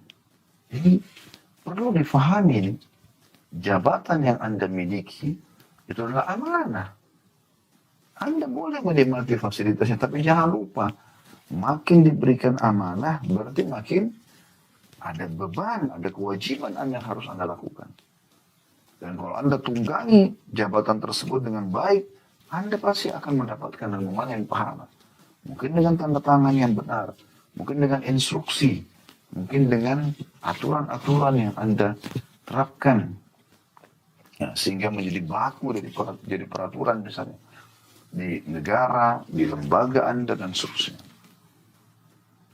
Speaker 1: Jadi perlu difahami ini, jabatan yang Anda miliki itu adalah amanah. Anda boleh menikmati fasilitasnya, tapi jangan lupa, makin diberikan amanah, berarti makin ada beban, ada kewajiban Anda harus Anda lakukan. Dan kalau Anda tunggangi jabatan tersebut dengan baik, Anda pasti akan mendapatkan dan memanen pahala. Mungkin dengan tanda tangan yang benar, mungkin dengan instruksi, mungkin dengan aturan-aturan yang Anda terapkan, ya, sehingga menjadi baku jadi peraturan misalnya di negara, di lembaga Anda dan seterusnya.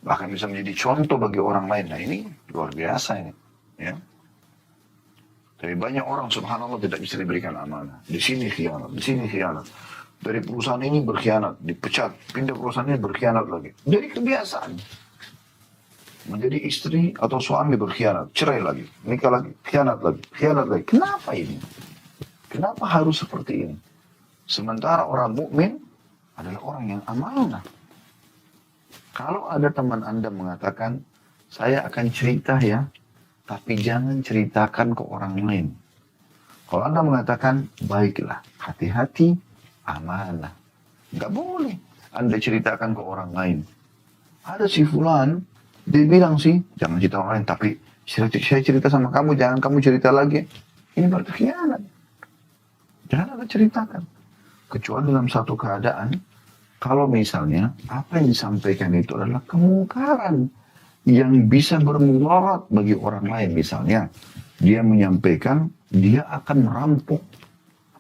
Speaker 1: Bahkan bisa menjadi contoh bagi orang lain. Nah ini luar biasa ini. Ya. Tapi banyak orang subhanallah tidak bisa diberikan amanah. Di sini khianat, di sini khianat. Dari perusahaan ini berkhianat, dipecat, pindah perusahaan ini berkhianat lagi. Jadi kebiasaan. Menjadi istri atau suami berkhianat, cerai lagi, nikah lagi, khianat lagi, khianat lagi. Kenapa ini? Kenapa harus seperti ini? Sementara orang mukmin adalah orang yang amanah. Kalau ada teman Anda mengatakan, saya akan cerita ya, tapi jangan ceritakan ke orang lain. Kalau Anda mengatakan, baiklah, hati-hati, amanah. Nggak boleh Anda ceritakan ke orang lain. Ada si fulan, dia bilang sih, jangan cerita orang lain, tapi saya cerita sama kamu, jangan kamu cerita lagi. Ini berarti khianat. Jangan Anda ceritakan. Kecuali dalam satu keadaan, kalau misalnya apa yang disampaikan itu adalah kemungkaran yang bisa bermudarat bagi orang lain. Misalnya, dia menyampaikan dia akan merampok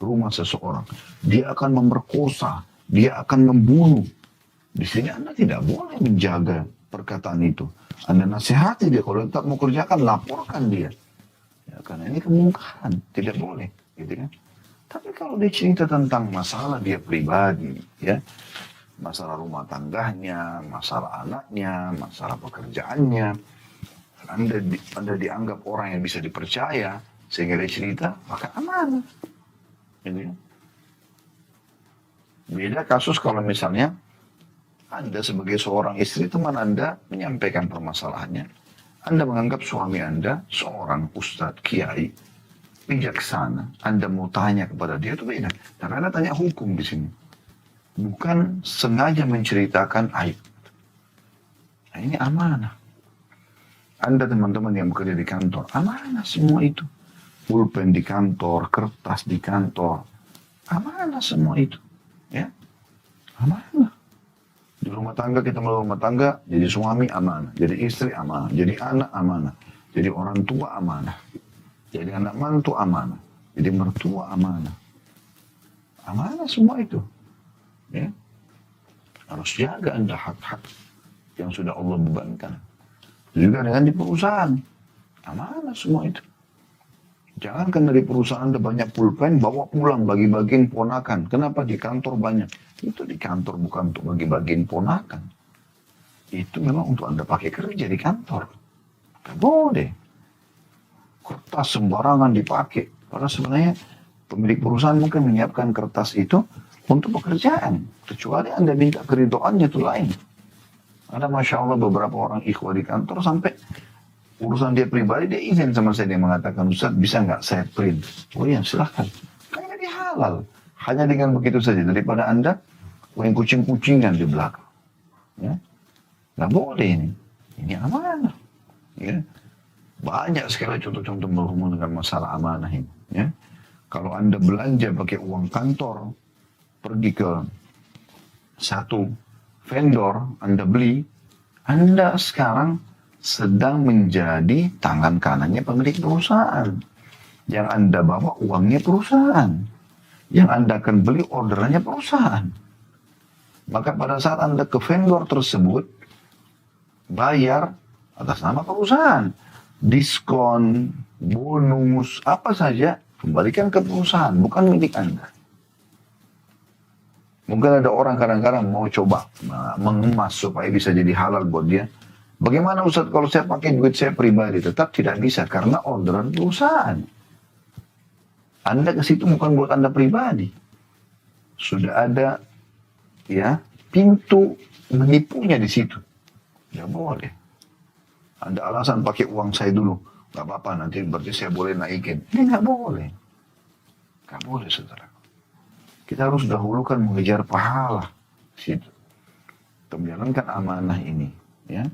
Speaker 1: rumah seseorang, dia akan memerkosa, dia akan membunuh. Di sini Anda tidak boleh menjaga perkataan itu. Anda nasihati dia, kalau tetap mau kerjakan, laporkan dia. Ya, karena ini kemungkaran, tidak boleh, gitu kan? Tapi kalau dia cerita tentang masalah dia pribadi, ya, masalah rumah tangganya, masalah anaknya, masalah pekerjaannya, Anda dianggap orang yang bisa dipercaya, sehingga dia cerita, maka aman. Gitu ya. Beda kasus kalau misalnya Anda sebagai seorang istri, teman Anda menyampaikan permasalahannya. Anda menganggap suami Anda seorang ustadz, kiai, bijaksana. Anda mau tanya kepada dia itu beda. Karena Anda tanya hukum di sini. Bukan sengaja menceritakan aib. Nah, ini amanah. Anda teman-teman yang bekerja di kantor, amanah semua itu. Pulpen di kantor, kertas di kantor. Amanah semua itu. Ya, amanah. Di rumah tangga kita melalui rumah tangga, jadi suami amanah, jadi istri amanah, jadi anak amanah, jadi orang tua amanah. Jadi anak mantu amanah. Jadi mertua amanah. Amanah semua itu. Ya. Harus jaga Anda hak-hak yang sudah Allah bebankan. Juga dengan di perusahaan. Amanah semua itu. Jangankan dari perusahaan Anda banyak pulpen, bawa pulang bagi-bagiin ponakan. Kenapa di kantor banyak? Itu di kantor bukan untuk bagi-bagiin ponakan. Itu memang untuk Anda pakai kerja di kantor. Gak boleh. Kertas sembarangan dipakai. Padahal sebenarnya pemilik perusahaan mungkin menyiapkan kertas itu untuk pekerjaan. Kecuali Anda minta keridoannya itu lain. Ada Masya Allah beberapa orang ikhwah di kantor sampai urusan dia pribadi dia izin sama saya. Dia mengatakan, Ustaz bisa nggak saya print? Oh iya silahkan. Kan jadi halal. Hanya dengan begitu saja. Daripada Anda main kucing-kucingan di belakang. Ya? Nggak boleh ini. Ini amanah. Ya. Banyak sekali contoh-contoh berhubungan dengan masalah amanah ini. Ya. Kalau Anda belanja pakai uang kantor, pergi ke satu vendor, Anda beli, Anda sekarang sedang menjadi tangan kanannya pemilik perusahaan. Yang Anda bawa uangnya perusahaan. Yang Anda akan beli orderannya perusahaan. Maka pada saat Anda ke vendor tersebut, bayar atas nama perusahaan. Diskon, bonus, apa saja, kembalikan ke perusahaan, bukan milik Anda. Mungkin ada orang kadang-kadang mau coba mengemas supaya bisa jadi halal buat dia. Bagaimana Ustaz kalau saya pakai duit saya pribadi? Tetap tidak bisa karena orderan perusahaan. Anda ke situ bukan buat Anda pribadi. Sudah ada ya pintu menipunya di situ. Tidak boleh. Anda alasan pakai uang saya dulu. Gak apa-apa nanti berarti saya boleh naikin. Ini gak boleh. Gak boleh saudara. Kita harus dahulukan mengejar pahala. Situ. Kita menjalankan amanah ini. Ya.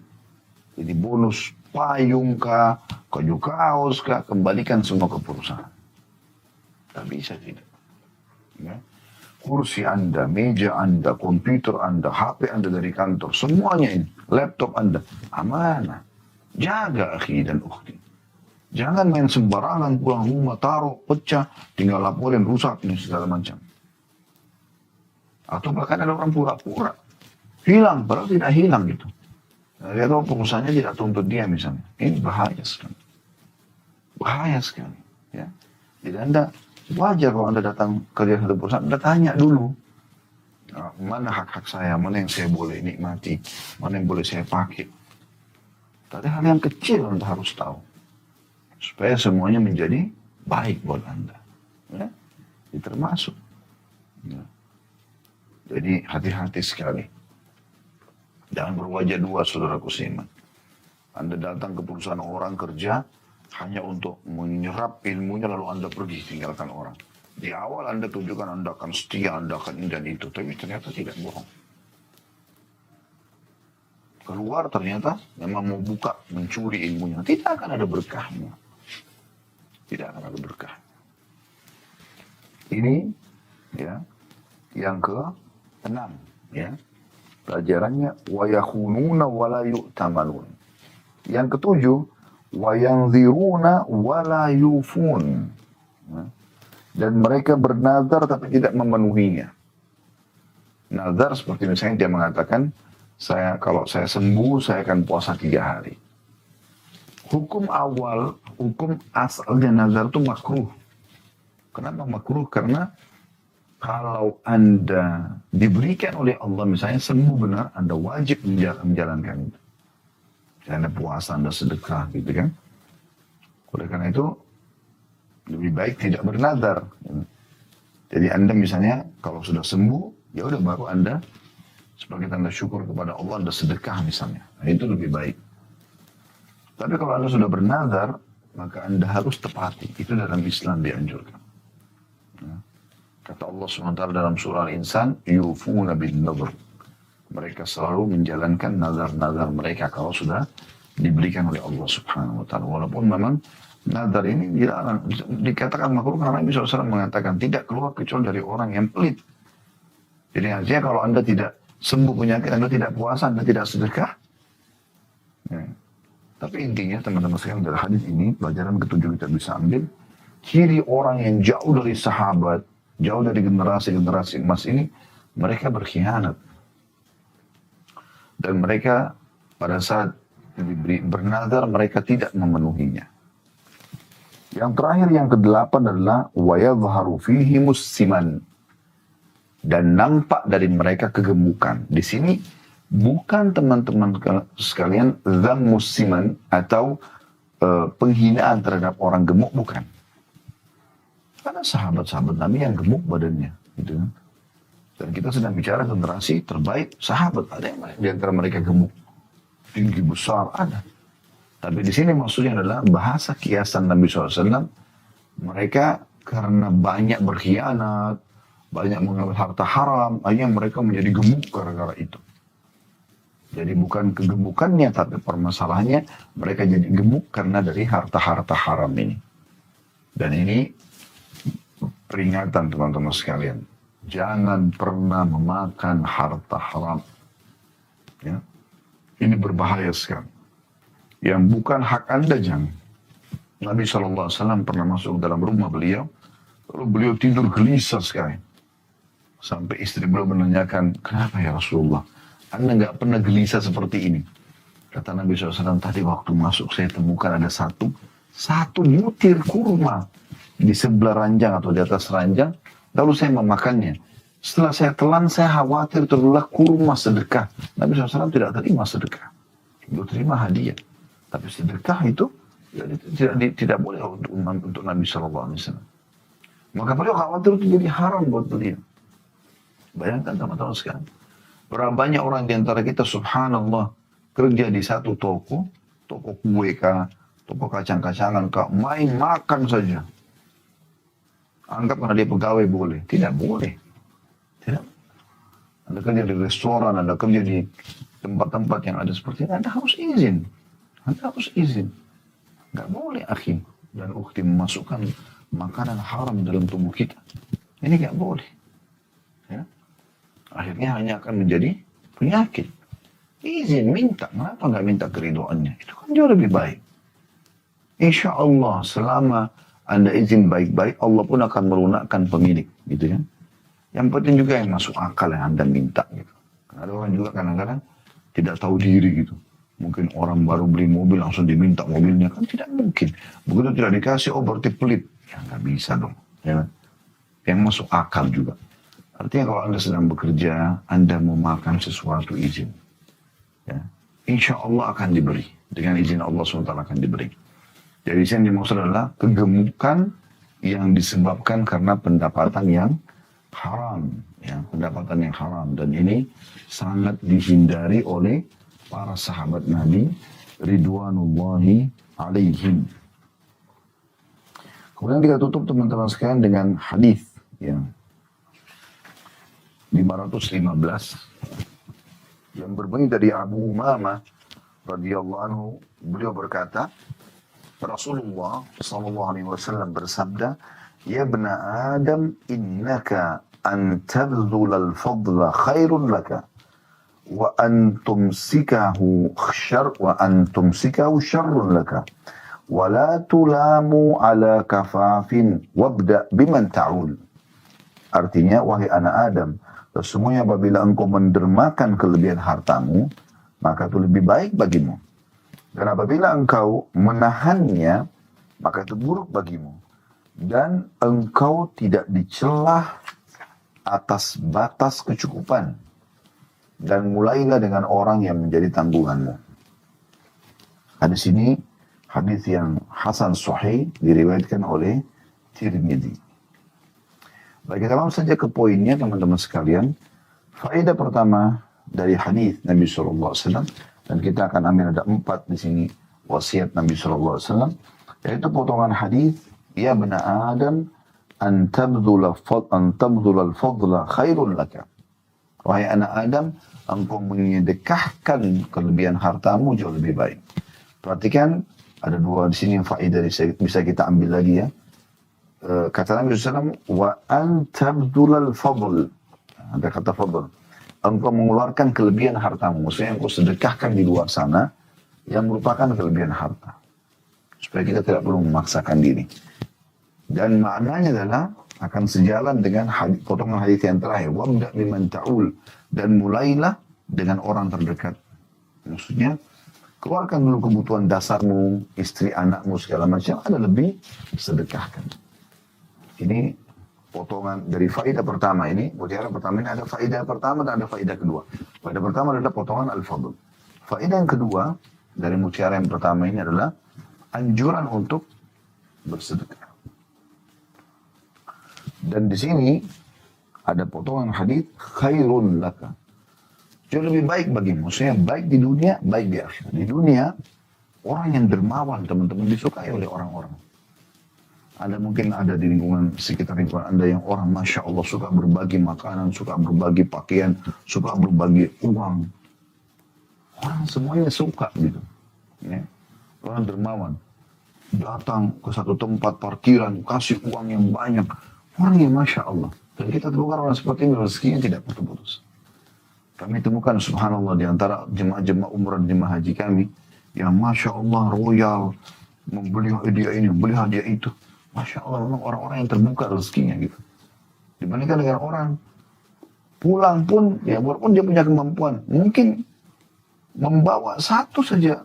Speaker 1: Jadi bonus payung kah, baju kaos kah, kembalikan semua ke perusahaan. Tak bisa tidak. Ya. Kursi Anda, meja Anda, komputer Anda, HP Anda dari kantor, semuanya ini, laptop Anda, amanah. Jaga akhi dan ukhti. Jangan main sembarangan pulang rumah, taruh, pecah, tinggal laporin, rusak, ini segala macam. Atau bahkan ada orang pura-pura. Hilang, padahal tidak hilang gitu. Nah, dia tahu perusahaannya tidak tuntut dia misalnya. Ini bahaya sekali. Bahaya sekali. Ya. Jadi Anda, wajar kalau Anda datang kerja satu perusahaan, Anda tanya dulu. Nah, mana hak-hak saya, mana yang saya boleh nikmati, mana yang boleh saya pakai. Tapi hal yang kecil Anda harus tahu. Supaya semuanya menjadi baik buat Anda. Ya. Ini termasuk. Ya. Jadi hati-hati sekali. Jangan berwajah dua saudaraku seiman. Anda datang ke perusahaan orang kerja hanya untuk menyerap ilmunya lalu Anda pergi tinggalkan orang. Di awal Anda tunjukkan Anda akan setia, Anda akan ini dan itu. Tapi ternyata tidak bohong. Keluar ternyata memang mau buka, mencuri ilmunya. Tidak akan ada berkahnya. Tidak akan ada berkah. Ini ya yang ke-6 ya. Pelajarannya wa yakhununa wa la yu'tamanun. Yang ke-7 wa yanziruna wa la yufun. Dan mereka bernazar tapi tidak memenuhinya. Nazar seperti misalnya dia mengatakan, kalau saya sembuh saya akan puasa 3 hari. Hukum asalnya nazar itu makruh. Kenapa makruh? Karena kalau Anda diberikan oleh Allah, misalnya sembuh benar, Anda wajib menjalankan itu. Anda puasa, Anda sedekah, gitu kan. Oleh karena itu, lebih baik tidak bernazar. Jadi Anda misalnya, kalau sudah sembuh, ya udah baru Anda, sebagai tanda syukur kepada Allah, Anda sedekah misalnya. Nah, itu lebih baik. Tapi kalau Anda sudah bernazar, maka Anda harus tepati. Itu dalam Islam dianjurkan. Kata Allah SWT dalam surah Al-Insan, yufuna bin nadhr. Mereka selalu menjalankan nazar-nazar mereka kalau sudah diberikan oleh Allah Subhanahu wa taala. Walaupun memang nazar ini dikatakan makruh karena Nabi SAW mengatakan tidak keluar kecuali dari orang yang pelit. Jadi artinya kalau Anda tidak sembuh penyakit, Anda tidak puasa, Anda tidak sedekah. Ya. Tapi intinya teman-teman sekalian dari hadis ini, pelajaran ke-7 kita bisa ambil, ciri orang yang jauh dari sahabat, jauh dari generasi-generasi emas ini, mereka berkhianat. Dan mereka pada saat bernazar, mereka tidak memenuhinya. Yang terakhir, yang ke-8 adalah وَيَظْهَرُ فِيهِ مُسِّمًا. Dan nampak dari mereka kegemukan. Di sini bukan teman-teman sekalian dzam musiman atau penghinaan terhadap orang gemuk, bukan. Karena sahabat-sahabat Nabi yang gemuk badannya, gitu kan. Dan kita sedang bicara generasi terbaik sahabat. Ada yang di antara mereka gemuk, tinggi besar, ada. Tapi di sini maksudnya adalah bahasa kiasan Nabi SAW. Mereka karena banyak berkhianat, banyak mengambil harta haram, akhirnya mereka menjadi gemuk gara-gara itu. Jadi bukan kegemukannya, tapi permasalahannya mereka jadi gemuk karena dari harta-harta haram ini. Dan ini peringatan teman-teman sekalian. Jangan pernah memakan harta haram. Ya. Ini berbahaya sekali. Yang bukan hak Anda jangan. Nabi SAW pernah masuk dalam rumah beliau. Lalu beliau tidur gelisah sekali. Sampai istri beliau menanyakan, kenapa ya Rasulullah? Anda nggak pernah gelisah seperti ini. Kata Nabi SAW, tadi waktu masuk saya temukan ada satu butir kurma di sebelah ranjang atau di atas ranjang. Lalu saya memakannya. Setelah saya telan, saya khawatir terbelah kurma sedekah. Nabi SAW tidak terima sedekah. Beliau terima hadiah. Tapi sedekah itu ya, tidak boleh untuk Nabi SAW. Maka beliau khawatir itu jadi haram buat beliau. Bayangkan teman-teman sekarang. Berapa banyak orang di antara kita, subhanallah, kerja di satu toko kue kah, toko kacang-kacangan kah, main makan saja. Anggap karena dia pegawai boleh. Tidak boleh. Tidak. Anda kerja di restoran, Anda kerja di tempat-tempat yang ada seperti ini, Anda harus izin. Anda harus izin. Nggak boleh, akhi dan ukhti, memasukkan makanan haram dalam tubuh kita. Ini nggak boleh. Ya. Akhirnya hanya akan menjadi penyakit. Izin, minta. Kenapa nggak minta keridoannya? Itu kan jauh lebih baik. Insya Allah, selama Anda izin baik-baik, Allah pun akan melunakkan pemilik. Gitu kan? Yang penting juga yang masuk akal yang Anda minta. Gitu. Ada orang juga kadang-kadang tidak tahu diri gitu. Mungkin orang baru beli mobil langsung diminta mobilnya. Kan tidak mungkin. Begitu tidak dikasih, oh berarti pelit. Ya nggak bisa dong. Ya. Yang masuk akal juga. Artinya kalau Anda sedang bekerja, Anda mau makan sesuatu, izin. Ya. Insya Allah akan diberi. Dengan izin Allah SWT akan diberi. Jadi yang dimaksud adalah kegemukan yang disebabkan karena pendapatan yang haram. Ya, pendapatan yang haram. Dan ini sangat dihindari oleh para sahabat Nabi Ridwanullahi alaihim. Kemudian kita tutup teman-teman sekalian dengan hadis yang 515 yang berbunyi dari Abu Umamah radhiyallahu anhu. Beliau berkata, Rasulullah SAW bersabda, Ya ibna Adam, innaka an tabdhulal fadla khairun laka, wa an tumsikahu syarrun laka, wa la tulamu ala kafafin, wabda biman ta'ul. Artinya, wahai anak Adam, sesungguhnya apabila engkau mendermakan kelebihan hartamu, maka itu lebih baik bagimu. Dan apabila engkau menahannya, maka itu buruk bagimu. Dan engkau tidak dicelah atas batas kecukupan. Dan mulailah dengan orang yang menjadi tanggunganmu. Hadis ini, hadis yang hasan sahih, diriwayatkan oleh Tirmidzi. Baik, kita langsung saja ke poinnya teman-teman sekalian. Faedah pertama dari hadis Nabi SAW, dan kita akan ambil ada 4 di sini wasiat Nabi SAW, yaitu potongan hadis, Ya bena Adam, an tabdhulal fadla khairun laka. Wahai anak Adam, engkau menyedekahkan kelebihan hartamu jauh lebih baik. Perhatikan, ada 2 di sini yang faedah bisa kita ambil lagi ya. Kata Nabi SAW, wa an tabdhulal fadl. Ada kata fadl. Engkau mengeluarkan kelebihan hartamu. Maksudnya engkau sedekahkan di luar sana yang merupakan kelebihan harta. Supaya kita tidak perlu memaksakan diri. Dan maknanya adalah akan sejalan dengan potongan hadis yang terakhir. Wabda biman ta'ul. Dan mulailah dengan orang terdekat. Maksudnya, keluarkan dulu kebutuhan dasarmu, istri, anakmu, segala macam. Ada lebih, sedekahkan. Ini potongan dari faedah pertama ini, mutiara pertama ini ada faedah pertama dan ada faedah kedua. Faedah pertama adalah potongan al-fadl. Faedah yang kedua dari mutiara yang pertama ini adalah anjuran untuk bersedekah. Dan di sini ada potongan hadis khairun laka. Jauh lebih baik bagimu. Maksudnya baik di dunia, baik di akhirat. Di dunia, orang yang dermawan teman-teman disukai oleh orang-orang. Anda mungkin ada di lingkungan sekitar lingkungan Anda yang orang Masya Allah suka berbagi makanan, suka berbagi pakaian, suka berbagi uang. Orang semuanya suka gitu. Ya. Orang dermawan. Datang ke satu tempat parkiran, kasih uang yang banyak. Orang yang Masya Allah. Dan kita temukan orang seperti ini rezekinya tidak putus-putus. Kami temukan subhanallah di antara jemaah-jemaah umrah dan jemaah haji kami yang Masya Allah royal, membeli hadiah ini, membeli hadiah itu. Masya Allah, memang orang-orang yang terbuka rezekinya gitu. Dibandingkan dengan orang pulang pun, ya walaupun dia punya kemampuan, mungkin membawa satu saja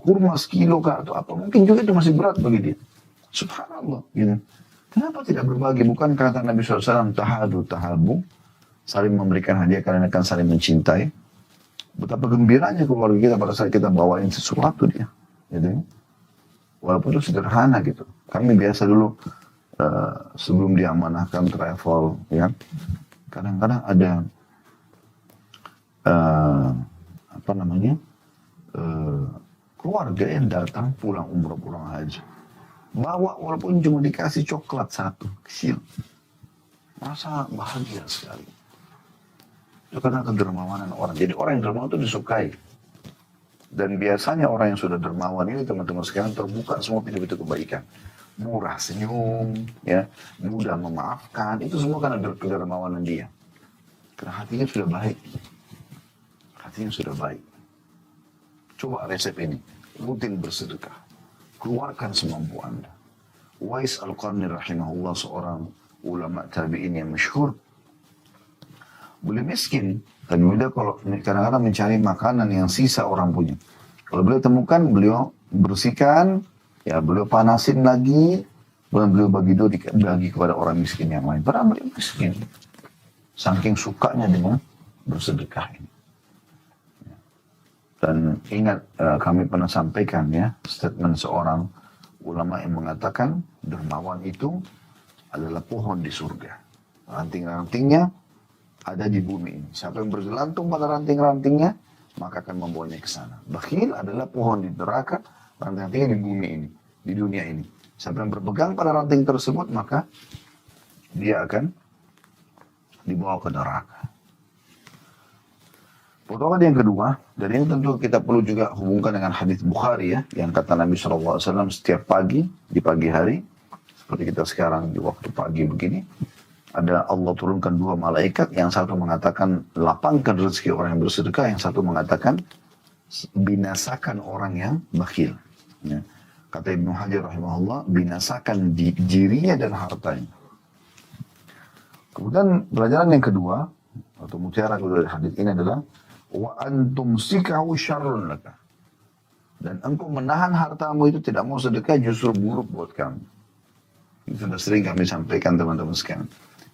Speaker 1: kurma sekilo atau apa, mungkin juga itu masih berat bagi dia. Subhanallah, gitu. Kenapa tidak berbagi? Bukan kata Nabi SAW, tahadu, tahabu, saling memberikan hadiah karena akan saling mencintai. Betapa gembiranya keluarga kita pada saat kita bawain sesuatu dia. Gitu. Walaupun itu sederhana gitu. Kami biasa dulu sebelum diamanahkan travel, ya, kadang-kadang ada apa namanya keluarga yang datang pulang umroh, pulang haji, bawa walaupun cuma dikasih coklat satu kecil, merasa bahagia sekali. Itu karena kedermawanan orang. Jadi orang yang dermawan itu disukai. Dan biasanya orang yang sudah dermawan ini, teman-teman sekalian, terbuka semua pintu-pintu kebaikan. Murah senyum, ya, mudah memaafkan. Itu semua karena kedermawanan dia. Karena hatinya sudah baik. Hatinya sudah baik. Coba resep ini. Rutin bersedekah. Keluarkan semampu Anda. Uwais Al-Qarni rahimahullah, seorang ulama tabi'in yang masyhur, boleh miskin, tapi beliau kalau kadang-kadang mencari makanan yang sisa orang punya. Kalau beliau temukan, beliau bersihkan, ya beliau panasin lagi, beliau bagi kepada orang miskin yang lain. Padahal beliau miskin. Saking sukanya dengan bersedekah ini. Dan ingat, kami pernah sampaikan ya, statement seorang ulama yang mengatakan, dermawan itu adalah pohon di surga. Ranting-rantingnya ada di bumi ini. Siapa yang bergelantung pada ranting-rantingnya, maka akan membawanya ke sana. Bakhil adalah pohon di neraka, ranting-rantingnya di bumi ini, di dunia ini. Siapa yang berpegang pada ranting tersebut, maka dia akan dibawa ke neraka. Potongan yang kedua, dan ini tentu kita perlu juga hubungkan dengan hadis Bukhari ya, yang kata Nabi SAW setiap pagi, di pagi hari, seperti kita sekarang di waktu pagi begini, ada Allah turunkan dua malaikat, yang satu mengatakan lapangkan rezeki orang yang bersedekah, yang satu mengatakan binasakan orang yang bakhil. Ya. Kata Ibnu Hajar rahimahullah, binasakan dirinya dan hartanya. Kemudian pelajaran yang kedua, atau mutiara kedua dari hadis ini adalah wa antum sikahu syarrun laka. Dan engkau menahan hartamu itu tidak mau sedekah justru buruk buat kamu. Itu sudah sering kami sampaikan teman-teman sekalian.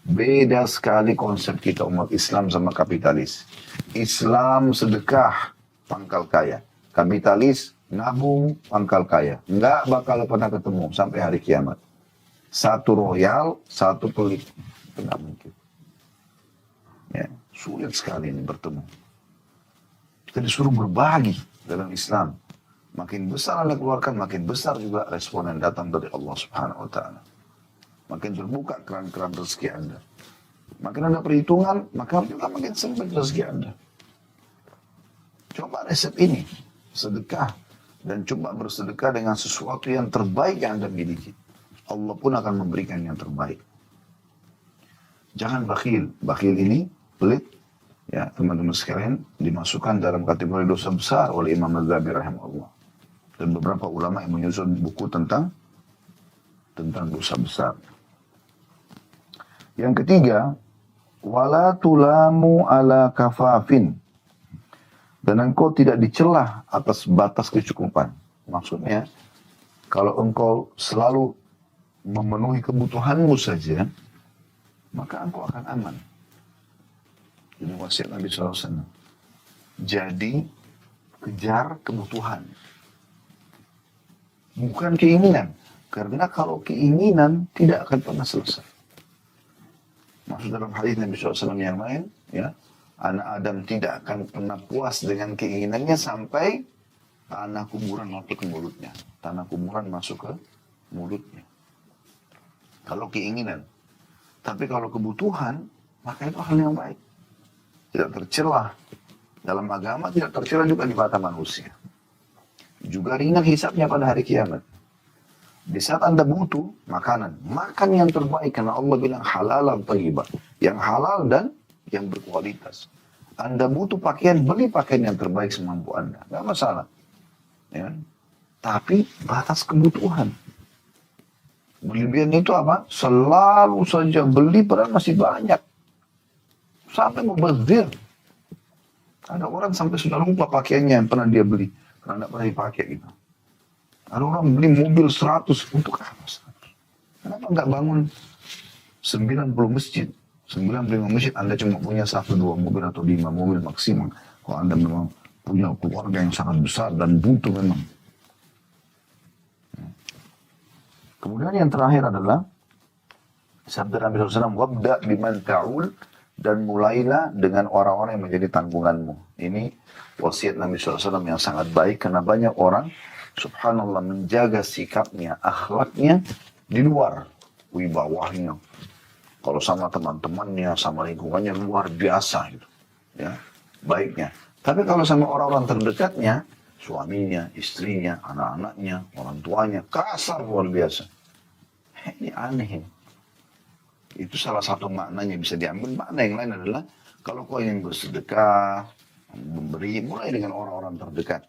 Speaker 1: Beda sekali konsep kita umat Islam sama kapitalis. Islam sedekah, pangkal kaya. Kapitalis, nabung, pangkal kaya. Nggak bakal pernah ketemu sampai hari kiamat. Satu royal, satu pelit. Itu nggak mungkin. Ya, sulit sekali ini bertemu. Kita disuruh berbagi dalam Islam. Makin besar Anda keluarkan, makin besar juga respon yang datang dari Allah Subhanahu wa Ta'ala. Makin terbuka keran-keran rezeki Anda. Makin Anda perhitungan, maka juga makin sempit rezeki Anda. Coba resep ini, sedekah. Dan coba bersedekah dengan sesuatu yang terbaik yang Anda miliki. Allah pun akan memberikan yang terbaik. Jangan bakhil. Bakhil ini, pelit, ya teman-teman sekalian, dimasukkan dalam kategori dosa besar oleh Imam Al-Ghazali rahimahullah. Dan beberapa ulama yang menyusun buku tentang dosa besar. Yang ketiga, wala tulamu ala kafafin. Dan engkau tidak dicelah atas batas kecukupan. Maksudnya, kalau engkau selalu memenuhi kebutuhanmu saja, maka engkau akan aman. Ini wasiat Nabi SAW. Jadi, kejar kebutuhan. Bukan keinginan. Karena kalau keinginan tidak akan pernah selesai. Maksud dalam hadis Nabi SAW yang lain, ya, anak Adam tidak akan pernah puas dengan keinginannya sampai tanah kuburan masuk ke mulutnya. Tanah kuburan masuk ke mulutnya. Kalau keinginan. Tapi kalau kebutuhan, maka itu hal yang baik. Tidak tercela. Dalam agama tidak tercela juga di mata manusia. Juga ringan hisabnya pada hari kiamat. Di saat Anda butuh makanan, makan yang terbaik karena Allah bilang halal thayyibah, yang halal dan yang berkualitas. Anda butuh pakaian, beli pakaian yang terbaik semampu Anda, nggak masalah. Ya. Tapi batas kebutuhan. Berlebihan itu apa? Selalu saja beli padahal masih banyak. Sampai mubazir. Ada orang sampai sudah lupa pakaiannya yang pernah dia beli karena tidak pernah dipakai gitu. Ada orang beli mobil 100 untuk apa? Kenapa nggak bangun 90 masjid? 95 masjid Anda cuma punya 1-2 mobil atau 5 mobil maksimal. Kalau Anda memang punya keluarga yang sangat besar dan butuh memang. Kemudian yang terakhir adalah sabda Nabi SAW, wabda biman ta'ul, dan mulailah dengan orang-orang yang menjadi tanggunganmu. Ini wasiat Nabi SAW yang sangat baik, karena banyak orang, subhanallah, menjaga sikapnya, akhlaknya di luar wibawahnya. Kalau sama teman-temannya, sama lingkungannya luar biasa gitu, ya, baiknya. Tapi kalau sama orang-orang terdekatnya, suaminya, istrinya, anak-anaknya, orang tuanya, kasar luar biasa. Ini aneh ini. Itu salah satu maknanya bisa diambil. Makna yang lain adalah, kalau kau ingin bersedekah, memberi, mulai dengan orang-orang terdekat.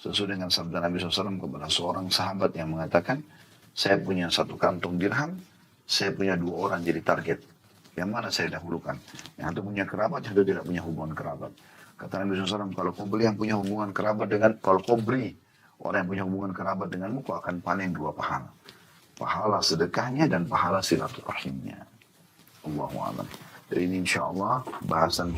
Speaker 1: Sesuai dengan sabda Nabi SAW kepada seorang sahabat yang mengatakan, saya punya 1 kantong dirham, saya punya 2 orang jadi target. Yang mana saya dahulukan? Yang satu punya kerabat, yang satu tidak punya hubungan kerabat. Kata Nabi SAW, kalau kau beli yang punya hubungan kerabat dengan, kalau kau beri orang yang punya hubungan kerabat denganmu, kau akan panen 2 pahala. Pahala sedekahnya dan pahala silaturahimnya. Allahu a'lam. Jadi ini insya Allah bahasan